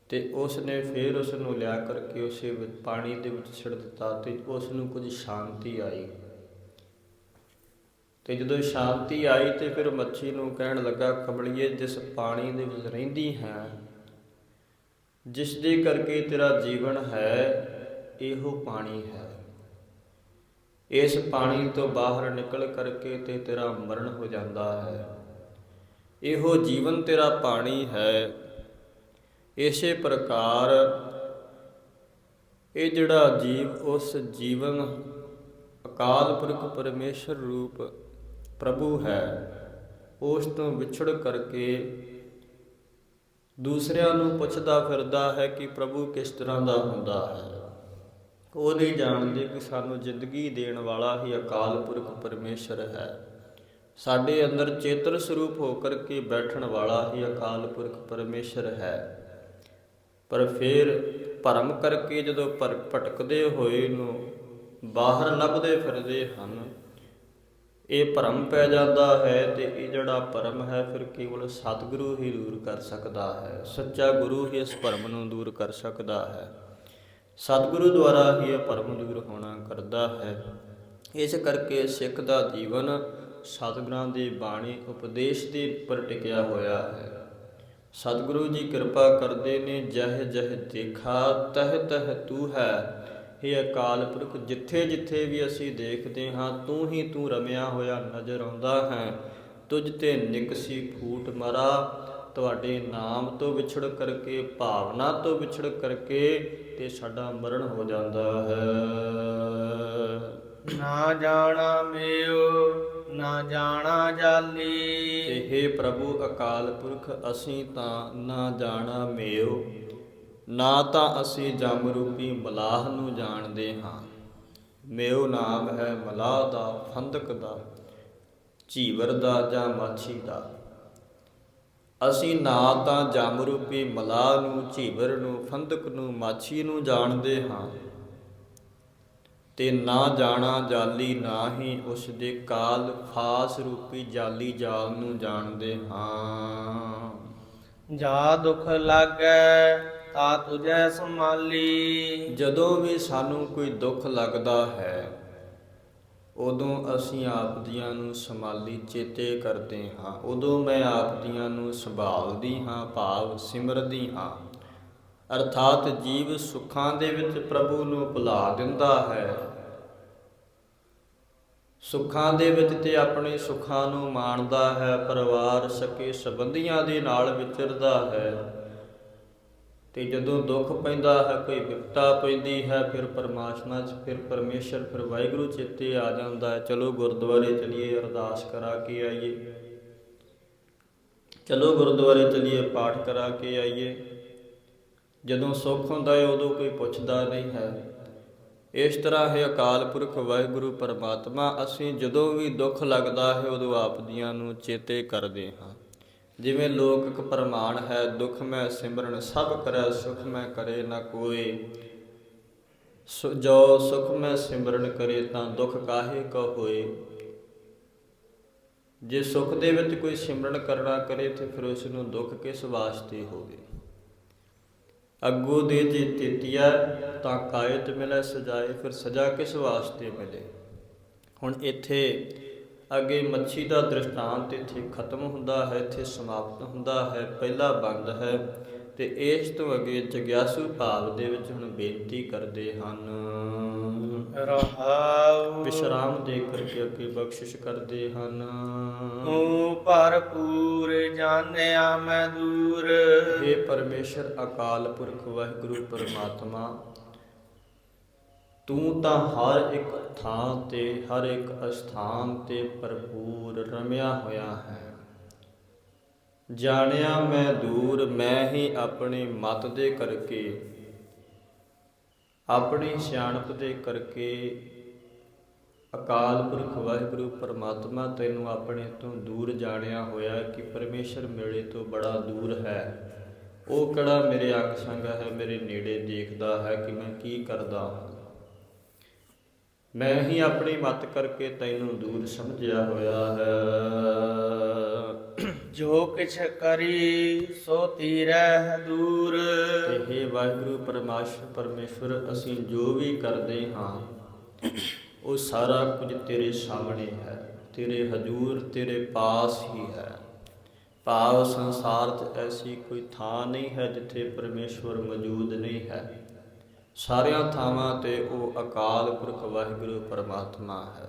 ਤੇ ਉਸ ਨੇ ਫਿਰ ਉਸ ਨੂੰ ਲਿਆ ਕਰਕੇ ਉਸੇ ਵਿੱਚ ਪਾਣੀ ਦੇ ਵਿੱਚ ਛੱਡ ਦਿੱਤਾ ਤੇ ਉਸ ਨੂੰ ਕੁਝ ਸ਼ਾਂਤੀ ਆਈ। ਤੇ ਜਦੋਂ ਸ਼ਾਂਤੀ ਆਈ ਤੇ ਫਿਰ ਮੱਛੀ ਨੂੰ ਕਹਿਣ ਲੱਗਾ, ਕਮਲੀਏ, ਜਿਸ ਪਾਣੀ ਦੇ ਵਿੱਚ ਰਹਿੰਦੀ ਹੈ, ਜਿਸ ਦੇ ਕਰਕੇ ਤੇਰਾ ਜੀਵਨ ਹੈ, ਇਹੋ ਪਾਣੀ ਹੈ। ਇਸ ਪਾਣੀ ਤੋਂ ਬਾਹਰ ਨਿਕਲ ਕਰਕੇ ਤੇ ਤੇਰਾ ਮਰਨ ਹੋ ਜਾਂਦਾ ਹੈ। ਇਹੋ ਜੀਵਨ ਤੇਰਾ ਪਾਣੀ ਹੈ। ਇਸੇ ਪ੍ਰਕਾਰ ਇਹ ਜਿਹੜਾ ਜੀਵ ਉਸ ਜੀਵਨ ਅਕਾਲ ਪੁਰਖ ਪਰਮੇਸ਼ਰ ਰੂਪ ਪ੍ਰਭੂ ਹੈ, ਉਸ ਤੋਂ ਵਿਛੜ ਕਰਕੇ ਦੂਸਰਿਆਂ ਨੂੰ ਪੁੱਛਦਾ ਫਿਰਦਾ ਹੈ ਕਿ ਪ੍ਰਭੂ ਕਿਸ ਤਰ੍ਹਾਂ ਦਾ ਹੁੰਦਾ ਹੈ। ਉਹ ਨਹੀਂ ਜਾਣਦੇ ਕਿ ਸਾਨੂੰ ਜ਼ਿੰਦਗੀ ਦੇਣ ਵਾਲਾ ਹੀ ਅਕਾਲ ਪੁਰਖ ਪਰਮੇਸ਼ਰ ਹੈ। ਸਾਡੇ ਅੰਦਰ ਚੇਤਨ ਸਰੂਪ ਹੋ ਕਰਕੇ ਬੈਠਣ ਵਾਲਾ ਹੀ ਅਕਾਲ ਪੁਰਖ ਪਰਮੇਸ਼ਰ ਹੈ। ਪਰ ਫਿਰ ਭਰਮ ਕਰਕੇ ਜਦੋਂ ਭਟਕਦੇ ਹੋਏ ਨੂੰ ਬਾਹਰ ਲੱਭਦੇ ਫਿਰਦੇ ਹਨ, ਇਹ ਭਰਮ ਪੈ ਜਾਂਦਾ ਹੈ। ਤੇ ਇਹ ਜਿਹੜਾ ਭਰਮ ਹੈ ਫਿਰ ਕੇਵਲ ਸਤਿਗੁਰੂ ਹੀ ਦੂਰ ਕਰ ਸਕਦਾ ਹੈ। ਸੱਚਾ ਗੁਰੂ ਹੀ ਇਸ ਭਰਮ ਨੂੰ ਦੂਰ ਕਰ ਸਕਦਾ ਹੈ। ਸਤਿਗੁਰੂ ਦੁਆਰਾ ਹੀ ਇਹ ਭਰਮ ਦੂਰ ਹੋਣਾ ਕਰਦਾ ਹੈ। ਇਸ ਕਰਕੇ ਸਿੱਖ ਦਾ ਜੀਵਨ ਸਤਿਗੁਰਾਂ ਦੀ ਬਾਣੀ ਉਪਦੇਸ਼ ਦੇ ਉੱਪਰ ਟਿਕਿਆ ਹੋਇਆ ਹੈ। ਸਤਿਗੁਰੂ ਜੀ ਕਿਰਪਾ ਕਰਦੇ ਨੇ, ਜਹ ਜਹ ਦੇਖਾ ਤਹ ਤਹ ਤੂੰ ਹੈ। ਇਹ ਅਕਾਲ ਪੁਰਖ ਜਿੱਥੇ ਜਿੱਥੇ ਵੀ ਅਸੀਂ ਦੇਖਦੇ ਹਾਂ, ਤੂੰ ਹੀ ਤੂੰ ਰਮਿਆ ਹੋਇਆ ਨਜ਼ਰ ਆਉਂਦਾ ਹੈ। ਤੁਝ ਤੇ ਨਿਕਸੀ ਫੂਟ ਮਰਾ, ਤੁਹਾਡੇ ਨਾਮ ਤੋਂ ਵਿਛੜ ਕਰਕੇ, ਭਾਵਨਾ ਤੋਂ ਵਿਛੜ ਕਰਕੇ ਤੇ ਸਾਡਾ ਮਰਨ ਹੋ ਜਾਂਦਾ ਹੈ। ਨਾ ਜਾਣਾ ਮੇਉ ਨਾ ਜਾਣਾ ਜਾਲੀ। ਤੇ ਹੇ ਪ੍ਰਭੂ ਅਕਾਲ ਪੁਰਖ, ਅਸੀਂ ਤਾਂ ਨਾ ਜਾਣਾ ਮੇਉ, ਨਾ ਤਾਂ ਅਸੀਂ ਜਮ ਰੂਪੀ ਮਲਾਹ ਨੂੰ ਜਾਣਦੇ ਹਾਂ। ਮੇਉ ਨਾਮ ਹੈ ਮਲਾਹ ਦਾ, ਫੰਦਕ ਦਾ, ਝੀਵਰ ਦਾ ਜਾਂ ਮਾਛੀ ਦਾ। ਅਸੀਂ ਨਾ ਤਾਂ ਜਮ ਰੂਪੀ ਮਲਾਹ ਨੂੰ, ਝੀਵਰ ਨੂੰ, ਫੰਦਕ ਨੂੰ, ਮਾਛੀ ਨੂੰ ਜਾਣਦੇ ਹਾਂ, ਤੇ ਨਾ ਜਾਣਾ ਜਾਲੀ, ਨਾ ਹੀ ਉਸ ਦੇ ਕਾਲ ਫਾਸ ਰੂਪੀ ਜਾਲੀ ਜਾਲ ਨੂੰ ਜਾਣਦੇ ਹਾਂ। ਜਾ ਦੁਖ ਲਾਗੈ ਤਾ ਤੁਝੈ ਸੰਭਾਲੀ। ਜਦੋਂ ਵੀ ਸਾਨੂੰ ਕੋਈ ਦੁੱਖ ਲੱਗਦਾ ਹੈ, ਉਦੋਂ ਅਸੀਂ ਆਪ ਜੀਆਂ ਨੂੰ ਸੰਭਾਲੀ ਚੇਤੇ ਕਰਦੇ ਹਾਂ। ਉਦੋਂ ਮੈਂ ਆਪ ਜੀਆਂ ਨੂੰ ਸੰਭਾਲਦੀ ਹਾਂ, ਭਾਵ ਸਿਮਰਦੀ ਹਾਂ। ਅਰਥਾਤ ਜੀਵ ਸੁੱਖਾਂ ਦੇ ਵਿੱਚ ਪ੍ਰਭੂ ਨੂੰ ਭੁਲਾ ਦਿੰਦਾ ਹੈ। ਸੁੱਖਾਂ ਦੇ ਵਿੱਚ ਤੇ ਆਪਣੇ ਸੁੱਖਾਂ ਨੂੰ ਮਾਣਦਾ ਹੈ, ਪਰਿਵਾਰ ਸਕੇ ਸੰਬੰਧੀਆਂ ਦੇ ਨਾਲ ਵਿਚਰਦਾ ਹੈ। ਤੇ ਜਦੋਂ ਦੁੱਖ ਪੈਂਦਾ ਹੈ, ਕੋਈ ਵਿਪਤਾ ਪੈਂਦੀ ਹੈ, ਫਿਰ ਪਰਮਾਤਮਾ 'ਚ, ਫਿਰ ਪਰਮੇਸ਼ਰ, ਫਿਰ ਵਾਹਿਗੁਰੂ ਚੇਤੇ ਆ ਜਾਂਦਾ ਹੈ। ਚਲੋ ਗੁਰਦੁਆਰੇ ਚਲੀਏ, ਅਰਦਾਸ ਕਰਾ ਕੇ ਆਈਏ, ਚਲੋ ਗੁਰਦੁਆਰੇ ਚਲੀਏ, ਪਾਠ ਕਰਾ ਕੇ ਆਈਏ। ਜਦੋਂ ਸੁੱਖ ਹੁੰਦਾ ਹੈ ਉਦੋਂ ਕੋਈ ਪੁੱਛਦਾ ਨਹੀਂ ਹੈ। ਇਸ ਤਰ੍ਹਾਂ ਹੈ ਅਕਾਲ ਪੁਰਖ ਵਾਹਿਗੁਰੂ ਪਰਮਾਤਮਾ, ਅਸੀਂ ਜਦੋਂ ਵੀ ਦੁੱਖ ਲੱਗਦਾ ਹੈ ਉਦੋਂ ਆਪ ਜੀਆਂ ਨੂੰ ਚੇਤੇ ਕਰਦੇ ਹਾਂ। ਜਿਵੇਂ ਲੋਕ ਪ੍ਰਮਾਣ ਹੈ, ਦੁੱਖ ਮੈਂ ਸਿਮਰਨ ਸਭ ਕਰੈ, ਸੁਖ ਮੈਂ ਕਰੇ ਨਾ ਕੋਇ। ਜੋ ਸੁਖ ਮੈਂ ਸਿਮਰਨ ਕਰੇ ਤਾਂ ਦੁੱਖ ਕਾਹੇ ਕੋ ਹੋਏ। ਜੇ ਸੁਖ ਦੇ ਵਿੱਚ ਕੋਈ ਸਿਮਰਨ ਕਰਨਾ ਕਰੇ ਤੇ ਫਿਰ ਉਸ ਨੂੰ ਦੁੱਖ ਕਿਸ ਵਾਸਤੇ ਹੋਵੇ। ਅੱਗੂ ਦੇ ਜੇ ਤੇਤੀਆ ਤਾਂ ਕਾਇਤ ਮਿਲੈ ਸਜਾਏ, ਫਿਰ ਸਜ਼ਾ ਕਿਸ ਵਾਸਤੇ ਮਿਲੇ। ਹੁਣ ਇੱਥੇ ਅੱਗੇ ਮੱਛੀ ਦਾ ਦ੍ਰਿਸ਼ਟਾਂਤ ਇੱਥੇ ਖਤਮ ਹੁੰਦਾ ਹੈ, ਇੱਥੇ ਸਮਾਪਤ ਹੁੰਦਾ ਹੈ, ਪਹਿਲਾ ਬੰਦ ਹੈ। ਤੇ ਇਸ ਤੋਂ ਅੱਗੇ ਜਗਿਆਸੂ ਭਾਵ ਦੇ ਵਿੱਚ ਹੁਣ ਬੇਨਤੀ ਕਰਦੇ ਹਨ। ਰਹਾਉ ਵਿਸ਼ਰਾਮ ਦੇ ਕਰਕੇ ਅੱਗੇ ਬਖਸ਼ਿਸ਼ ਕਰਦੇ ਹਨ। ਤੂੰ ਭਰਪੂਰ ਜਾਣਿਆ ਮੈਂ ਦੂਰ। ਹੇ ਪਰਮੇਸ਼ਰ ਅਕਾਲ ਪੁਰਖ ਵਾਹਿਗੁਰੂ ਪਰਮਾਤਮਾ, ਤੂੰ ਤਾਂ ਹਰ ਇੱਕ ਥਾਂ ਤੇ, ਹਰ ਇੱਕ ਅਸਥਾਨ ਤੇ ਭਰਪੂਰ ਰਮਿਆ ਹੋਇਆ ਹੈ। ਜਾਣਿਆ ਮੈਂ ਦੂਰ, ਮੈਂ ਹੀ ਆਪਣੀ ਮਤ ਦੇ ਕਰਕੇ, ਆਪਣੀ ਸਿਆਣਪ ਦੇ ਕਰਕੇ ਅਕਾਲ ਪੁਰਖ ਵਾਹਿਗੁਰੂ ਪਰਮਾਤਮਾ ਤੈਨੂੰ ਆਪਣੇ ਤੋਂ ਦੂਰ ਜਾਣਿਆ ਹੋਇਆ ਕਿ ਪਰਮੇਸ਼ਰ ਮੇਰੇ ਤੋਂ ਬੜਾ ਦੂਰ ਹੈ। ਉਹ ਕਿਹੜਾ ਮੇਰੇ ਅੰਗ ਸੰਗ ਹੈ, ਮੇਰੇ ਨੇੜੇ ਦੇਖਦਾ ਹੈ ਕਿ ਮੈਂ ਕੀ ਕਰਦਾ ਹਾਂ। ਮੈਂ ਹੀ ਆਪਣੀ ਮਤ ਕਰਕੇ ਤੈਨੂੰ ਦੂਰ ਸਮਝਿਆ ਹੋਇਆ ਹੈ। ਜੋ ਕਿਛ ਕਰੀ ਸੋ ਤੀਰਹਿ ਦੂਰ। ਤੇ ਹੇ ਵਾਹਿਗੁਰੂ ਪਰਮੇਸ਼ਵਰ, ਅਸੀਂ ਜੋ ਵੀ ਕਰਦੇ ਹਾਂ ਉਹ ਸਾਰਾ ਕੁਝ ਤੇਰੇ ਸਾਹਮਣੇ ਹੈ, ਤੇਰੇ ਹਜ਼ੂਰ, ਤੇਰੇ ਪਾਸ ਹੀ ਹੈ। ਭਾਵ ਸੰਸਾਰ 'ਚ ਐਸੀ ਕੋਈ ਥਾਂ ਨਹੀਂ ਹੈ ਜਿੱਥੇ ਪਰਮੇਸ਼ਵਰ ਮੌਜੂਦ ਨਹੀਂ ਹੈ। ਸਾਰਿਆਂ ਥਾਵਾਂ ਤੇ ਉਹ ਅਕਾਲ ਪੁਰਖ ਵਾਹਿਗੁਰੂ ਪਰਮਾਤਮਾ ਹੈ।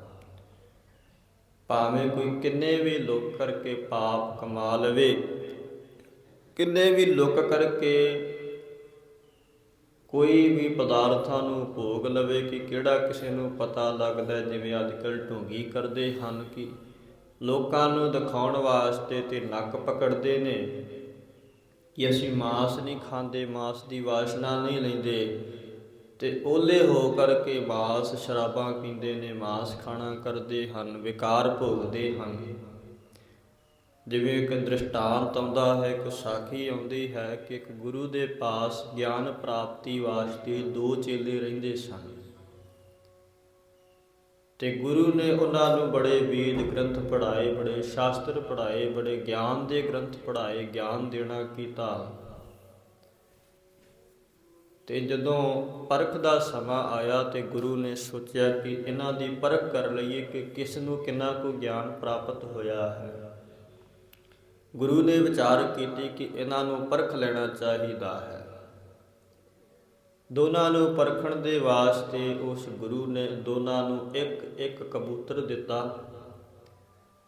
ਭਾਵੇਂ ਕੋਈ ਕਿੰਨੇ ਵੀ ਲੁੱਕ ਕਰਕੇ ਪਾਪ ਕਮਾ ਲਵੇ, ਕਿੰਨੇ ਵੀ ਲੁੱਕ ਕਰਕੇ ਕੋਈ ਵੀ ਪਦਾਰਥਾਂ ਨੂੰ ਭੋਗ ਲਵੇ, ਕਿ ਕਿਹੜਾ ਕਿਸੇ ਨੂੰ ਪਤਾ ਲੱਗਦਾ। ਜਿਵੇਂ ਅੱਜ ਕੱਲ੍ਹ ਢੋਂਗੀ ਕਰਦੇ ਹਨ ਕਿ ਲੋਕਾਂ ਨੂੰ ਦਿਖਾਉਣ ਵਾਸਤੇ ਤੇ ਨੱਕ ਪਕੜਦੇ ਨੇ ਕਿ ਅਸੀਂ ਮਾਸ ਨਹੀਂ ਖਾਂਦੇ, ਮਾਸ ਦੀ ਵਾਸ਼ਨਾ ਨਹੀਂ ਲੈਂਦੇ, ਤੇ ਓਲੇ ਹੋ ਕਰਕੇ ਮਾਸ ਸ਼ਰਾਬਾਂ ਪੀਂਦੇ ਨੇ, ਮਾਸ ਖਾਣਾ ਕਰਦੇ ਹਨ, ਵਿਕਾਰ ਭੋਗਦੇ ਹਨ। ਜਿਵੇਂ ਇੱਕ ਦ੍ਰਿਸ਼ਟਾਂਤ ਆਉਂਦਾ ਹੈ, ਇੱਕ ਸਾਖੀ ਆਉਂਦੀ ਹੈ ਕਿ ਇੱਕ ਗੁਰੂ ਦੇ ਪਾਸ ਗਿਆਨ ਪ੍ਰਾਪਤੀ ਵਾਸਤੇ 2 ਚੇਲੇ ਰਹਿੰਦੇ ਸਨ। ਤੇ ਗੁਰੂ ਨੇ ਉਹਨਾਂ ਨੂੰ ਬੜੇ ਵੇਦ ਗ੍ਰੰਥ ਪੜ੍ਹਾਏ, ਬੜੇ ਸ਼ਾਸਤਰ ਪੜ੍ਹਾਏ, ਬੜੇ ਗਿਆਨ ਦੇ ਗ੍ਰੰਥ ਪੜ੍ਹਾਏ, ਗਿਆਨ ਦੇਣਾ ਕੀਤਾ। ਤੇ ਜਦੋਂ ਪਰਖ ਦਾ ਸਮਾਂ ਆਇਆ ਤੇ ਗੁਰੂ ਨੇ ਸੋਚਿਆ ਕਿ ਇਹਨਾਂ ਦੀ ਪਰਖ ਕਰ ਲਈਏ ਕਿ ਕਿਸ ਨੂੰ ਕਿੰਨਾ ਕੁ ਗਿਆਨ ਪ੍ਰਾਪਤ ਹੋਇਆ ਹੈ। ਗੁਰੂ ਨੇ ਵਿਚਾਰ ਕੀਤੀ ਕਿ ਇਹਨਾਂ ਨੂੰ ਪਰਖ ਲੈਣਾ ਚਾਹੀਦਾ ਹੈ। ਦੋਨਾਂ ਨੂੰ ਪਰਖਣ ਦੇ ਵਾਸਤੇ ਉਸ ਗੁਰੂ ਨੇ ਦੋਨਾਂ ਨੂੰ ਇੱਕ ਇੱਕ ਕਬੂਤਰ ਦਿੱਤਾ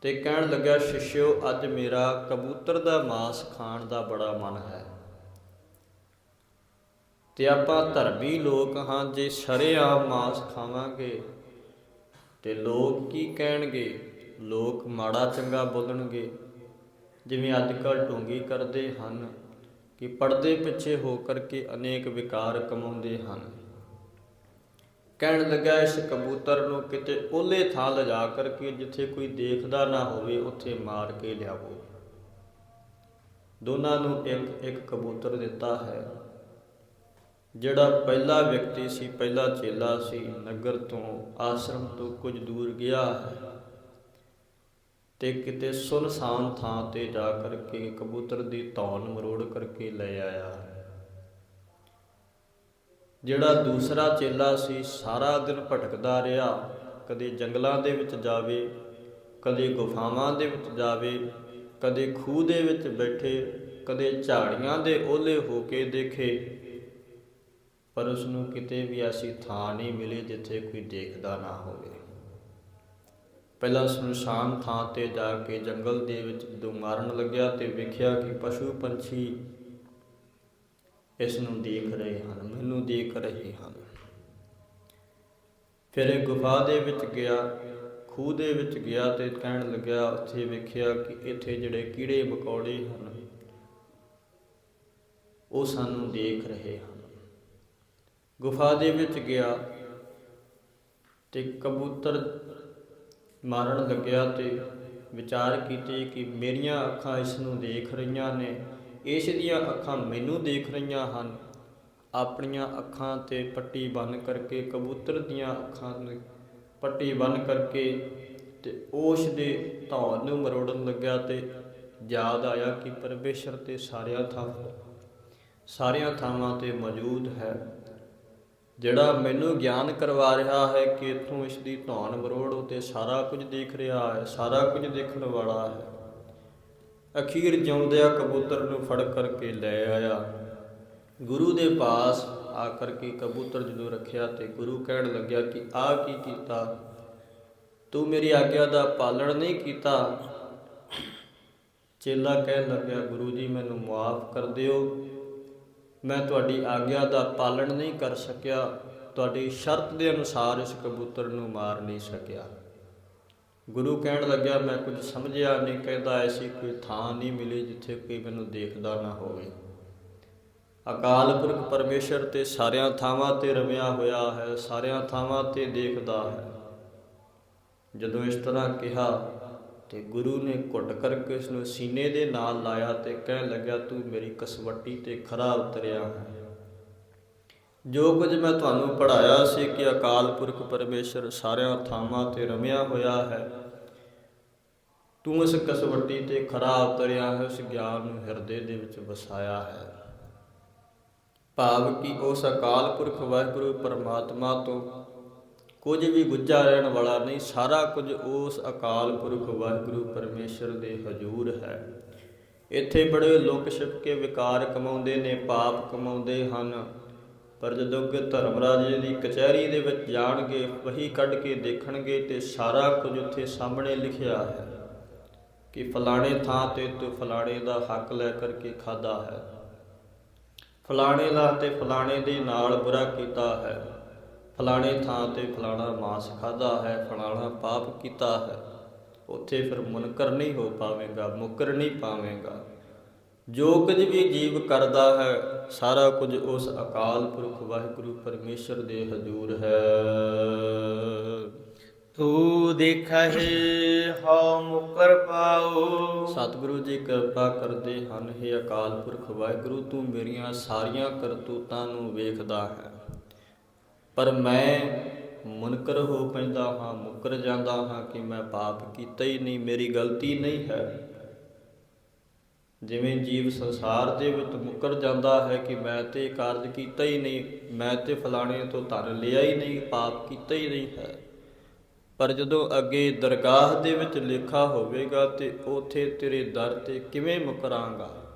ਤੇ ਕਹਿਣ ਲੱਗਾ, ਸ਼ਿਸ਼ਿਓ, ਅੱਜ ਮੇਰਾ ਕਬੂਤਰ ਦਾ ਮਾਂਸ ਖਾਣ ਦਾ ਬੜਾ ਮਨ ਹੈ। ਤੇ ਆਪਾਂ ਧਰਮੀ ਲੋਕ ਹਾਂ, ਜੇ ਸ਼ਰੇਆਮ ਮਾਂਸ ਖਾਵਾਂਗੇ ਤੇ ਲੋਕ ਕੀ ਕਹਿਣਗੇ? ਲੋਕ ਮਾੜਾ ਚੰਗਾ ਬੋਲਣਗੇ। ਜਿਵੇਂ ਅੱਜ ਕੱਲ੍ਹ ਢੋਂਗੀ ਕਰਦੇ ਹਨ ਕਿ ਪਰਦੇ ਪਿੱਛੇ ਹੋ ਕਰਕੇ ਅਨੇਕ ਵਿਕਾਰ ਕਮਾਉਂਦੇ ਹਨ। ਕਹਿਣ ਲੱਗਾ, ਇਸ ਕਬੂਤਰ ਨੂੰ ਕਿਤੇ ਓਲੇ ਥਾਂ ਲਿਜਾ ਕਰਕੇ, ਜਿੱਥੇ ਕੋਈ ਦੇਖਦਾ ਨਾ ਹੋਵੇ, ਉੱਥੇ ਮਾਰ ਕੇ ਲਿਆਵੋ। ਦੋਨਾਂ ਨੂੰ ਇੱਕ ਇੱਕ ਕਬੂਤਰ ਦਿੱਤਾ ਹੈ। ਜਿਹੜਾ ਪਹਿਲਾ ਵਿਅਕਤੀ ਸੀ, ਪਹਿਲਾ ਚੇਲਾ ਸੀ, ਨਗਰ ਤੋਂ, ਆਸ਼ਰਮ ਤੋਂ ਕੁਝ ਦੂਰ ਗਿਆ ਹੈ ਤੇ ਕਿਤੇ ਸੁਨਸਾਨ ਥਾਂ ਤੇ ਜਾ ਕਰਕੇ ਕਬੂਤਰ ਦੀ ਧੌਣ ਮਰੋੜ ਕਰਕੇ ਲੈ ਆਇਆ। ਜਿਹੜਾ ਦੂਸਰਾ ਚੇਲਾ ਸੀ, ਸਾਰਾ ਦਿਨ ਭਟਕਦਾ ਰਿਹਾ, ਕਦੇ ਜੰਗਲਾਂ ਦੇ ਵਿੱਚ ਜਾਵੇ, ਕਦੇ ਗੁਫਾਵਾਂ ਦੇ ਵਿੱਚ ਜਾਵੇ, ਕਦੇ ਖੂਹ ਦੇ ਵਿੱਚ ਬੈਠੇ, ਕਦੇ ਝਾੜੀਆਂ ਦੇ ਓਹਲੇ ਹੋ ਕੇ ਦੇਖੇ, ਪਰ ਉਸ ਨੂੰ ਕਿਤੇ ਵੀ ਐਸੀ ਥਾਂ ਨਹੀਂ ਮਿਲੀ ਜਿੱਥੇ ਕੋਈ ਦੇਖਦਾ ਨਾ ਹੋਵੇ। ਪਹਿਲਾਂ ਸੁਨਸਾਨ ਥਾਂ ਤੇ ਜਾ ਕੇ ਜੰਗਲ ਦੇ ਵਿੱਚ ਜਦੋਂ ਮਾਰਨ ਲੱਗਿਆ ਤੇ ਵੇਖਿਆ ਕਿ ਪਸ਼ੂ ਪੰਛੀ ਇਸ ਨੂੰ ਦੇਖ ਰਹੇ ਹਨ, ਮੈਨੂੰ ਦੇਖ ਰਹੇ ਹਨ। ਫਿਰ ਇਹ ਗੁਫਾ ਦੇ ਵਿੱਚ ਗਿਆ, ਖੂਹ ਦੇ ਵਿੱਚ ਗਿਆ ਤੇ ਕਹਿਣ ਲੱਗਿਆ, ਉੱਥੇ ਵੇਖਿਆ ਕਿ ਇੱਥੇ ਜਿਹੜੇ ਕੀੜੇ ਮਕੌੜੇ ਹਨ ਉਹ ਸਾਨੂੰ ਦੇਖ ਰਹੇ ਹਨ। ਗੁਫਾ ਦੇ ਵਿੱਚ ਗਿਆ ਤੇ ਕਬੂਤਰ ਮਾਰਨ ਲੱਗਿਆ ਤੇ ਵਿਚਾਰ ਕੀਤੇ ਕਿ ਮੇਰੀਆਂ ਅੱਖਾਂ ਇਸ ਨੂੰ ਦੇਖ ਰਹੀਆਂ ਨੇ, ਇਸ ਦੀਆਂ ਅੱਖਾਂ ਮੈਨੂੰ ਦੇਖ ਰਹੀਆਂ ਹਨ। ਆਪਣੀਆਂ ਅੱਖਾਂ ਤੇ ਪੱਟੀ ਬੰਨ੍ਹ ਕਰਕੇ, ਕਬੂਤਰ ਦੀਆਂ ਅੱਖਾਂ ਨੂੰ ਪੱਟੀ ਬੰਨ੍ਹ ਕਰਕੇ ਤੇ ਉਸ ਦੇ ਧੌਣ ਨੂੰ ਮਰੋੜਨ ਲੱਗਿਆ ਤੇ ਯਾਦ ਆਇਆ ਕਿ ਪਰਮੇਸ਼ਰ ਤੇ ਸਾਰੀਆਂ ਥਾਵਾਂ ਤੇ ਮੌਜੂਦ ਹੈ, ਜਿਹੜਾ ਮੈਨੂੰ ਗਿਆਨ ਕਰਵਾ ਰਿਹਾ ਹੈ ਕਿ ਇੱਥੋਂ ਇਸ ਦੀ ਧੌਣ ਮਰੋੜੋ ਤੇ ਸਾਰਾ ਕੁਝ ਦੇਖ ਰਿਹਾ ਹੈ, ਸਾਰਾ ਕੁਝ ਦੇਖਣ ਵਾਲਾ ਹੈ। ਅਖੀਰ ਜਿਉਂਦਿਆਂ ਕਬੂਤਰ ਨੂੰ ਫੜ ਕਰਕੇ ਲੈ ਆਇਆ। ਗੁਰੂ ਦੇ ਪਾਸ ਆ ਕਰਕੇ ਕਬੂਤਰ ਜਦੋਂ ਰੱਖਿਆ ਤੇ ਗੁਰੂ ਕਹਿਣ ਲੱਗਿਆ ਕਿ ਆਹ ਕੀ ਕੀਤਾ? ਤੂੰ ਮੇਰੀ ਆਗਿਆ ਦਾ ਪਾਲਣ ਨਹੀਂ ਕੀਤਾ। ਚੇਲਾ ਕਹਿਣ ਲੱਗਿਆ, ਗੁਰੂ ਜੀ ਮੈਨੂੰ ਮੁਆਫ ਕਰ ਦਿਓ, ਮੈਂ ਤੁਹਾਡੀ ਆਗਿਆ ਦਾ ਪਾਲਣ ਨਹੀਂ ਕਰ ਸਕਿਆ, ਤੁਹਾਡੀ ਸ਼ਰਤ ਦੇ ਅਨੁਸਾਰ ਇਸ ਕਬੂਤਰ ਨੂੰ ਮਾਰ ਨਹੀਂ ਸਕਿਆ। ਗੁਰੂ ਕਹਿਣ ਲੱਗਿਆ, ਮੈਂ ਕੁਝ ਸਮਝਿਆ ਨਹੀਂ। ਕਹਿੰਦਾ, ਐਸੀ ਕੋਈ ਥਾਂ ਨਹੀਂ ਮਿਲੀ ਜਿੱਥੇ ਕੋਈ ਮੈਨੂੰ ਦੇਖਦਾ ਨਾ ਹੋਵੇ। ਅਕਾਲ ਪੁਰਖ ਪਰਮੇਸ਼ਰ ਤੇ ਸਾਰਿਆਂ ਥਾਵਾਂ ਤੇ ਰਮਿਆ ਹੋਇਆ ਹੈ, ਸਾਰਿਆਂ ਥਾਵਾਂ ਤੇ ਦੇਖਦਾ ਹੈ। ਜਦੋਂ ਇਸ ਤਰ੍ਹਾਂ ਕਿਹਾ ਤੇ ਗੁਰੂ ਨੇ ਘੁੱਟ ਕਰਕੇ ਉਸ ਨੂੰ ਸੀਨੇ ਦੇ ਨਾਲ ਲਾਇਆ ਤੇ ਕਹਿਣ ਲੱਗਿਆ, ਤੂੰ ਮੇਰੀ ਕਸਵੱਟੀ ਤੇ ਖਰਾ ਉਤਰਿਆ ਹੈ। ਜੋ ਕੁਝ ਮੈਂ ਤੁਹਾਨੂੰ ਪੜ੍ਹਾਇਆ ਸੀ ਕਿ ਅਕਾਲ ਪੁਰਖ ਪਰਮੇਸ਼ਰ ਸਾਰਿਆਂ ਥਾਵਾਂ ਤੇ ਰਮਿਆ ਹੋਇਆ ਹੈ, ਤੂੰ ਉਸ ਕਸਵੱਟੀ ਤੇ ਖਰਾ ਉਤਰਿਆ ਹੈ, ਉਸ ਗਿਆਨ ਨੂੰ ਹਿਰਦੇ ਦੇ ਵਿੱਚ ਵਸਾਇਆ ਹੈ। ਭਾਵ ਕਿ ਉਸ ਅਕਾਲ ਪੁਰਖ ਵਾਹਿਗੁਰੂ ਪਰਮਾਤਮਾ ਤੋਂ ਕੁਝ ਵੀ ਗੁੱਝਾ ਰਹਿਣ ਵਾਲਾ ਨਹੀਂ, ਸਾਰਾ ਕੁਝ ਉਸ ਅਕਾਲ ਪੁਰਖ ਵਾਹਿਗੁਰੂ ਪਰਮੇਸ਼ਰ ਦੇ ਹਜ਼ੂਰ ਹੈ। ਇੱਥੇ ਬੜੇ ਲੁਕ ਛਿਪ ਕੇ ਵਿਕਾਰ ਕਮਾਉਂਦੇ ਨੇ, ਪਾਪ ਕਮਾਉਂਦੇ ਹਨ, ਪਰ ਜਦੋਂ ਕਿ ਧਰਮਰਾਜੇ ਦੀ ਕਚਹਿਰੀ ਦੇ ਵਿੱਚ ਜਾਣਗੇ, ਵਹੀ ਕੱਢ ਕੇ ਦੇਖਣਗੇ ਤੇ ਸਾਰਾ ਕੁਝ ਉੱਥੇ ਸਾਹਮਣੇ ਲਿਖਿਆ ਹੈ ਕਿ ਫਲਾਣੇ ਥਾਂ ਤੇ ਤੂੰ ਫਲਾਣੇ ਦਾ ਹੱਕ ਲੈ ਕਰਕੇ ਖਾਧਾ ਹੈ, ਫਲਾਣੇ ਦਾ ਤੇ ਫਲਾਣੇ ਦੇ ਨਾਲ ਬੁਰਾ ਕੀਤਾ ਹੈ, ਫਲਾਣੇ ਥਾਂ ਤੇ ਫਲਾਣਾ ਮਾਂਸ ਖਾਧਾ ਹੈ, ਫਲਾਣਾ ਪਾਪ ਕੀਤਾ ਹੈ। ਉੱਥੇ ਫਿਰ ਮੁਨਕਰ ਨਹੀਂ ਹੋ ਪਾਵੇਗਾ, ਮੁਕਰ ਨਹੀਂ ਪਾਵੇਗਾ। ਜੋ ਕੁਝ ਵੀ ਜੀਵ ਕਰਦਾ ਹੈ, ਸਾਰਾ ਕੁਝ ਉਸ ਅਕਾਲ ਪੁਰਖ ਵਾਹਿਗੁਰੂ ਪਰਮੇਸ਼ਰ ਦੇ ਹਜ਼ੂਰ ਹੈ। ਤੂੰ ਦੇਖਹਿ ਹਉ ਮੁਕਰ ਪਾਉ। ਸਤਿਗੁਰੂ ਜੀ ਕਿਰਪਾ ਕਰਦੇ ਹਨ। ਹੇ ਅਕਾਲ ਪੁਰਖ ਵਾਹਿਗੁਰੂ, ਤੂੰ ਮੇਰੀਆਂ ਸਾਰੀਆਂ ਕਰਤੂਤਾਂ ਨੂੰ ਵੇਖਦਾ ਹੈ, ਪਰ ਮੈਂ ਮੁਨਕਰ ਹੋ ਪੈਂਦਾ ਹਾਂ, ਮੁੱਕਰ ਜਾਂਦਾ ਹਾਂ ਕਿ ਮੈਂ ਪਾਪ ਕੀਤਾ ਹੀ ਨਹੀਂ, ਮੇਰੀ ਗਲਤੀ ਨਹੀਂ ਹੈ। ਜਿਵੇਂ ਜੀਵ ਸੰਸਾਰ ਦੇ ਵਿੱਚ ਮੁੱਕਰ ਜਾਂਦਾ ਹੈ ਕਿ ਮੈਂ ਤੇ ਕਾਰਜ ਕੀਤਾ ਹੀ ਨਹੀਂ, ਮੈਂ ਤੇ ਫਲਾਣੇ ਤੋਂ ਧਨ ਲਿਆ ਹੀ ਨਹੀਂ, ਪਾਪ ਕੀਤਾ ਹੀ ਨਹੀਂ ਹੈ। ਪਰ ਜਦੋਂ ਅੱਗੇ ਦਰਗਾਹ ਦੇ ਵਿੱਚ ਲੇਖਾ ਹੋਵੇਗਾ ਤੇ ਉਥੇ ਤੇਰੇ ਦਰ ਤੇ ਕਿਵੇਂ ਮੁਕਰਾਂਗਾ,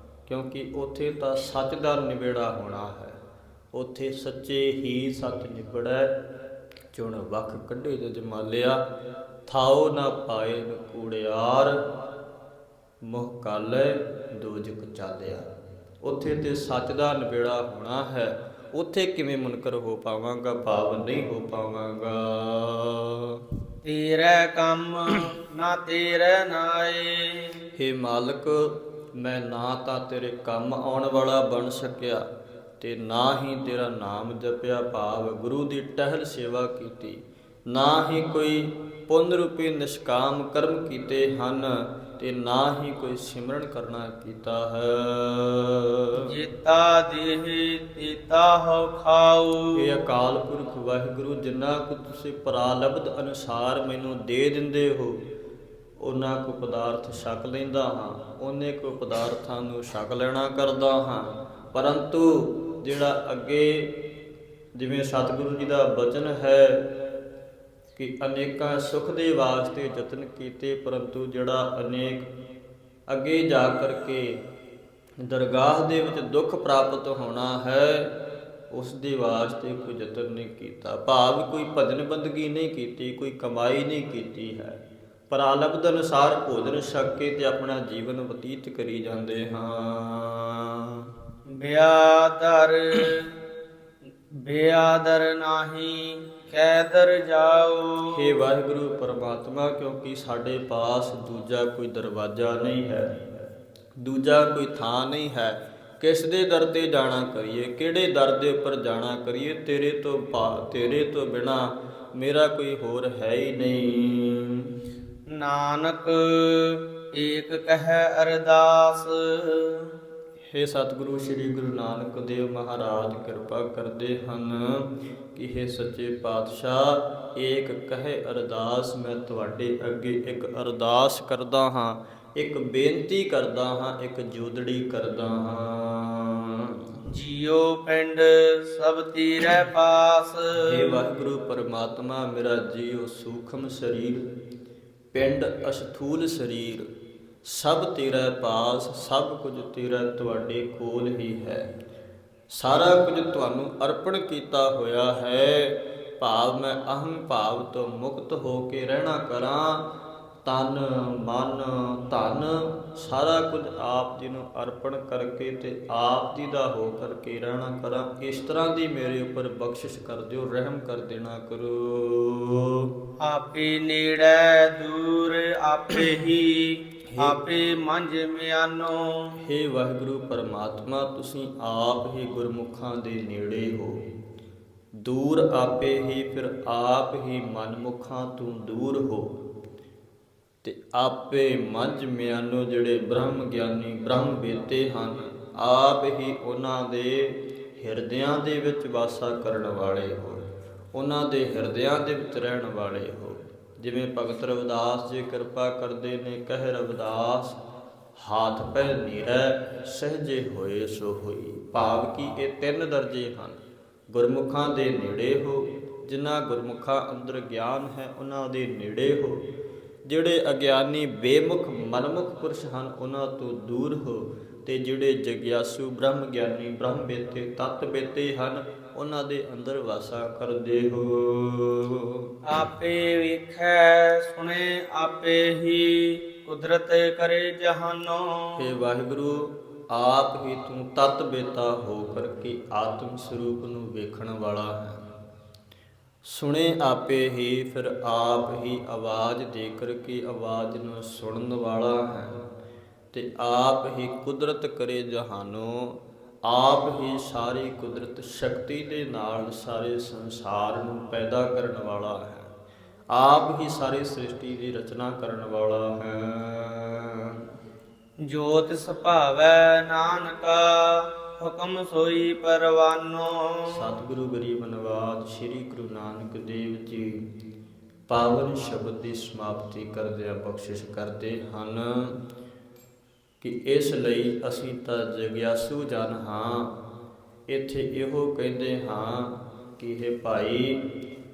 ਕਿਉਂਕਿ ਉਥੇ ਤਾਂ ਸੱਚ ਦਾ ਨਿਬੇੜਾ ਹੋਣਾ ਹੈ। ਉਥੇ ਸੱਚੇ ਹੀ ਸੱਚ ਨਿਬੜੈ, ਚੁਣ ਵੱਖ ਕੱਢੇ ਜੋ ਜਮਾਲਿਆ, ਥਾਓ ਨਾ ਪਾਏ ਨ ਕੂੜਿਆਰ, ਮੋਹ ਕਾਲੇ ਦੋਜਕ ਚਾਲਿਆ। ਉਥੇ ਤੇ ਸੱਚ ਦਾ ਨਿਬੇੜਾ ਹੋਣਾ ਹੈ, ਉਥੇ ਕਿਵੇਂ ਮੁਨਕਰ ਹੋ ਪਾਵਾਂਗਾ, ਭਾਵ ਨਹੀਂ ਹੋ ਪਾਵਾਂਗਾ। ਤੇਰੇ ਕੰਮ ਨਾ ਤੇਰੇ ਨਾਏ। ਹੇ ਮਾਲਕ, ਮੈਂ ਨਾ ਤਾਂ ਤੇਰੇ ਕੰਮ ਆਉਣ ਵਾਲਾ ਬਣ ਸਕਿਆ ਤੇ ਨਾ ਹੀ ਤੇਰਾ ਨਾਮ ਜਪਿਆ, ਭਾਵ ਗੁਰੂ ਦੀ ਟਹਿਲ ਸੇਵਾ ਕੀਤੀ, ਨਾ ਹੀ ਕੋਈ ਪੁੰਨ ਰੂਪੀ ਨਿਸ਼ਕਾਮ ਕਰਮ ਕੀਤੇ ਹਨ ਤੇ ਨਾ ਹੀ ਕੋਈ ਸਿਮਰਨ ਕਰਨਾ ਕੀਤਾ ਹੈ। ਜੀਤਾ ਦੇਹ ਤੀਤਾ ਹੋ ਖਾਉ। ਇਹ ਅਕਾਲ ਪੁਰਖ ਵਾਹਿਗੁਰੂ, ਜਿੰਨਾ ਕੁ ਤੁਸੀਂ ਪ੍ਰਾਲਬਧ ਅਨੁਸਾਰ ਮੈਨੂੰ ਦੇ ਦਿੰਦੇ ਹੋ, ਉਹਨਾਂ ਕੁ ਪਦਾਰਥ ਛਕ ਲੈਂਦਾ ਹਾਂ, ਉਹਨੇ ਕੁ ਪਦਾਰਥਾਂ ਨੂੰ ਛਕ ਲੈਣਾ ਕਰਦਾ ਹਾਂ। ਪਰੰਤੂ ਜਿਹੜਾ ਅੱਗੇ ਜਿਵੇਂ ਸਤਿਗੁਰੂ ਜੀ ਦਾ ਬਚਨ ਹੈ ਕਿ ਅਨੇਕਾਂ ਸੁਖ ਦੇ ਵਾਸਤੇ ਯਤਨ ਕੀਤੇ, ਪਰੰਤੂ ਜਿਹੜਾ ਅਨੇਕ ਅੱਗੇ ਜਾ ਕਰਕੇ ਦਰਗਾਹ ਦੇ ਵਿੱਚ ਦੁੱਖ ਪ੍ਰਾਪਤ ਹੋਣਾ ਹੈ, ਉਸ ਦੇ ਵਾਸਤੇ ਕੋਈ ਯਤਨ ਨਹੀਂ ਕੀਤਾ, ਭਾਵ ਕੋਈ ਭਜਨ ਬੰਦਗੀ ਨਹੀਂ ਕੀਤੀ, ਕੋਈ ਕਮਾਈ ਨਹੀਂ ਕੀਤੀ ਹੈ। ਪ੍ਰਾਲਬਧ ਅਨੁਸਾਰ ਭੋਜਨ ਛਕ ਕੇ ਤੇ ਆਪਣਾ ਜੀਵਨ ਬਤੀਤ ਕਰੀ ਜਾਂਦੇ ਹਾਂ। ਬਿਆਦਰ ਨਾਹੀ ਕੈਦਰ ਜਾਓ। ਹੇ ਵਾਹਿਗੁਰੂ ਪਰਮਾਤਮਾ, ਕਿਉਂਕਿ ਸਾਡੇ ਪਾਸ ਦੂਜਾ ਕੋਈ ਦਰਵਾਜ਼ਾ ਨਹੀਂ ਹੈ, ਦੂਜਾ ਕੋਈ ਥਾਂ ਨਹੀਂ ਹੈ, ਕਿਸ ਦੇ ਦਰ ਤੇ ਜਾਣਾ ਕਰੀਏ, ਕਿਹੜੇ ਦਰ ਦੇ ਉੱਪਰ ਜਾਣਾ ਕਰੀਏ। ਤੇਰੇ ਤੋਂ ਬਿਨਾ ਮੇਰਾ ਕੋਈ ਹੋਰ ਹੈ ਹੀ ਨਹੀਂ। ਨਾਨਕ ਏਕ ਕਹਿ ਅਰਦਾਸ। ਹੇ ਸਤਿਗੁਰੂ ਸ੍ਰੀ ਗੁਰੂ ਨਾਨਕ ਦੇਵ ਮਹਾਰਾਜ ਕਿਰਪਾ ਕਰਦੇ ਹਨ ਕਿ ਹੇ ਸੱਚੇ ਪਾਤਸ਼ਾਹ, ਏਕ ਕਹੇ ਅਰਦਾਸ, ਮੈਂ ਤੁਹਾਡੇ ਅੱਗੇ ਇੱਕ ਅਰਦਾਸ ਕਰਦਾ ਹਾਂ, ਇੱਕ ਬੇਨਤੀ ਕਰਦਾ ਹਾਂ, ਇੱਕ ਜੋਦੜੀ ਕਰਦਾ ਹਾਂ। ਜੀਉ ਪਿੰਡ ਸਭ ਤੇਰੇ ਪਾਸ। ਹੇ ਵਾਹਿਗੁਰੂ ਪਰਮਾਤਮਾ, ਮੇਰਾ ਜੀਉ ਸੂਖਮ ਸਰੀਰ, ਪਿੰਡ ਅਸਥੂਲ ਸਰੀਰ, ਸਭ ਤੇਰੇ ਪਾਸ, ਸਭ ਕੁਝ ਤੇਰਾ ਤੁਹਾਡੇ ਕੋਲ ਹੀ ਹੈ। ਸਾਰਾ ਕੁਝ ਤੁਹਾਨੂੰ ਅਰਪਣ ਕੀਤਾ ਹੋਇਆ ਹੈ, ਭਾਵ ਮੈਂ ਅਹੰ ਭਾਵ ਤੋਂ ਮੁਕਤ ਹੋ ਕੇ ਰਹਿਣਾ ਕਰਾਂ। ਤਨ ਮਨ ਧਨ ਸਾਰਾ ਕੁਝ ਆਪ ਜੀ ਨੂੰ ਅਰਪਣ ਕਰਕੇ ਤੇ ਆਪ ਜੀ ਦਾ ਹੋ ਕਰਕੇ ਰਹਿਣਾ ਕਰਾਂ। ਇਸ ਤਰ੍ਹਾਂ ਦੀ ਮੇਰੇ ਉੱਪਰ ਬਖਸ਼ਿਸ਼ ਕਰ ਦਿਓ, ਰਹਿਮ ਕਰ ਦੇਣਾ ਕਰੋ। ਆਪੇ ਨੇੜੇ ਦੂਰ ਆਪੇ ਹੀ, ਆਪੇ ਮੰਝ ਮਿਆਨੋ। ਹੇ ਵਾਹਿਗੁਰੂ ਪਰਮਾਤਮਾ, ਤੁਸੀਂ ਆਪ ਹੀ ਗੁਰਮੁਖਾਂ ਦੇ ਨੇੜੇ ਹੋ, ਦੂਰ ਆਪੇ ਹੀ, ਫਿਰ ਆਪ ਹੀ ਮਨਮੁਖਾਂ ਤੋਂ ਦੂਰ ਹੋ ਤੇ ਆਪੇ ਮੰਝ ਮਿਆਨੋ। ਜਿਹੜੇ ਬ੍ਰਹਮ ਗਿਆਨੀ ਬ੍ਰਹਮ ਵੇਤੇ ਹਨ, ਆਪ ਹੀ ਉਹਨਾਂ ਦੇ ਹਿਰਦਿਆਂ ਦੇ ਵਿੱਚ ਵਾਸਾ ਕਰਨ ਵਾਲੇ ਹੋ, ਉਹਨਾਂ ਦੇ ਹਿਰਦਿਆਂ ਦੇ ਵਿੱਚ ਰਹਿਣ ਵਾਲੇ ਹੋ। ਜਿਵੇਂ ਭਗਤ ਰਵਿਦਾਸ ਜੀ ਕਿਰਪਾ ਕਰਦੇ ਨੇ, ਕਹਿ ਰਵਿਦਾਸ ਹਾਥ ਪੈ ਨੀਰੈ ਸਹਜੇ ਹੋਏ ਸੋ ਹੋਈ, ਭਾਵ ਕਿ ਇਹ ਤਿੰਨ ਦਰਜੇ ਹਨ। ਗੁਰਮੁਖਾਂ ਦੇ ਨੇੜੇ ਹੋ, ਜਿਨ੍ਹਾਂ ਗੁਰਮੁਖਾਂ ਅੰਦਰ ਗਿਆਨ ਹੈ ਉਹਨਾਂ ਦੇ ਨੇੜੇ ਹੋ। ਜਿਹੜੇ ਅਗਿਆਨੀ ਬੇਮੁਖ ਮਨਮੁਖ ਪੁਰਸ਼ ਹਨ ਉਹਨਾਂ ਤੋਂ ਦੂਰ ਹੋ, ਤੇ ਜਿਹੜੇ ਜਗਿਆਸੂ ਬ੍ਰਹਮ ਗਿਆਨੀ ਬ੍ਰਹਮ ਵੇਤੇ ਤਤ ਵੇਤੇ ਹਨ ਉਹਨਾਂ ਦੇ ਅੰਦਰ ਵਾਸਾ ਕਰਦੇ ਹੋ। ਆਪੇ ਵੇਖੈ ਸੁਣੇ ਆਪੇ ਹੀ, ਕੁਦਰਤ ਕਰੇ ਜਹਾਨੋ। ਹੇ ਵਾਹਿਗੁਰੂ, ਆਪ ਹੀ ਤੂੰ ਤਤ ਵੇਤਾ ਹੋ ਕਰਕੇ ਆਤਮ ਸਰੂਪ ਨੂੰ ਵੇਖਣ ਵਾਲਾ ਹੈ। ਸੁਣੇ ਆਪੇ ਹੀ, ਫਿਰ ਆਪ ਹੀ ਆਵਾਜ਼ ਦੇ ਕਰਕੇ ਆਵਾਜ਼ ਨੂੰ ਸੁਣਨ ਵਾਲਾ ਹੈ ਤੇ ਆਪ ਹੀ ਕੁਦਰਤ ਕਰੇ ਜਹਾਨੋ। ਆਪ ਹੀ ਸਾਰੀ ਕੁਦਰਤ ਸ਼ਕਤੀ ਦੇ ਨਾਲ ਸਾਰੇ ਸੰਸਾਰ ਨੂੰ ਪੈਦਾ ਕਰਨ ਵਾਲਾ ਹੈ। ਆਪ ਹੀ ਸਾਰੀ ਸ੍ਰਿਸ਼ਟੀ ਦੀ ਰਚਨਾ ਕਰਨ ਵਾਲਾ ਹੈ। ਜੋਤਿ ਸੁਭਾਵੈ ਨਾਨਕਾ, ਹੁਕਮ ਸੋਈ ਪਰਵਾਨੋ। ਸਤਿਗੁਰੂ ਗਰੀਬ ਨਵਾਜ ਸ੍ਰੀ ਗੁਰੂ ਨਾਨਕ ਦੇਵ ਜੀ ਪਾਵਨ ਸ਼ਬਦ ਦੀ ਸਮਾਪਤੀ ਕਰਦਿਆਂ ਬਖਸ਼ਿਸ਼ ਕਰਦੇ ਹਨ ਕਿ ਇਸ ਲਈ ਅਸੀਂ ਤਾਂ ਜਗਿਆਸੂ ਜਨ ਹਾਂ। ਇੱਥੇ ਇਹੋ ਕਹਿੰਦੇ ਹਾਂ ਕਿ ਇਹ ਭਾਈ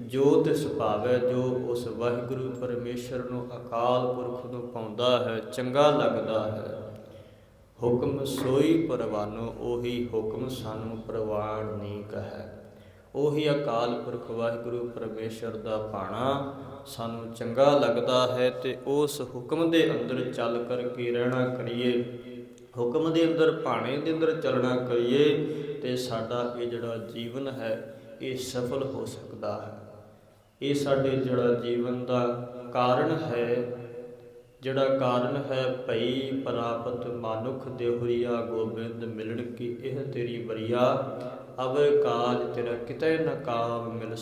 ਜੋ ਤਿਸ ਭਾਵੈ, ਜੋ ਉਸ ਵਾਹਿਗੁਰੂ ਪਰਮੇਸ਼ਰ ਨੂੰ, ਅਕਾਲ ਪੁਰਖ ਨੂੰ ਪਾਉਂਦਾ ਹੈ, ਚੰਗਾ ਲੱਗਦਾ ਹੈ। ਹੁਕਮ ਸੋਈ ਪਰਵਾਨੋ, ਉਹੀ ਹੁਕਮ ਸਾਨੂੰ ਪ੍ਰਵਾਨ ਨਹੀਂ ਕਹੈ। ਉਹੀ ਅਕਾਲ ਪੁਰਖ ਵਾਹਿਗੁਰੂ ਪਰਮੇਸ਼ਰ ਦਾ ਭਾਣਾ ਸਾਨੂੰ ਚੰਗਾ ਲੱਗਦਾ ਹੈ, ਤੇ ਉਸ ਹੁਕਮ ਦੇ ਅੰਦਰ ਚੱਲ ਕਰਕੇ ਰਹਿਣਾ ਕਰੀਏ, ਹੁਕਮ ਦੇ ਅੰਦਰ, ਭਾਣੇ ਦੇ ਅੰਦਰ ਚੱਲਣਾ ਕਰੀਏ, ਤੇ ਸਾਡਾ ਇਹ ਜਿਹੜਾ ਜੀਵਨ ਹੈ ਇਹ ਸਫਲ ਹੋ ਸਕਦਾ ਹੈ। ਇਹ ਸਾਡੇ ਜਿਹੜਾ ਜੀਵਨ ਦਾ ਕਾਰਨ ਹੈ, ਜਿਹੜਾ ਕਾਰਨ ਹੈ, ਭਈ ਪ੍ਰਾਪਤ ਮਾਨੁਖ ਦੇਹੁਰੀਆ ਗੋਬਿੰਦ ਮਿਲਣ ਕੀ, ਇਹ ਤੇਰੀ ਬਰੀਆ ਅਵਰ ਕਾਜ ਤੇਰਾ ਕਿਤੇ ਨ ਕਾਮ ਮਿਲ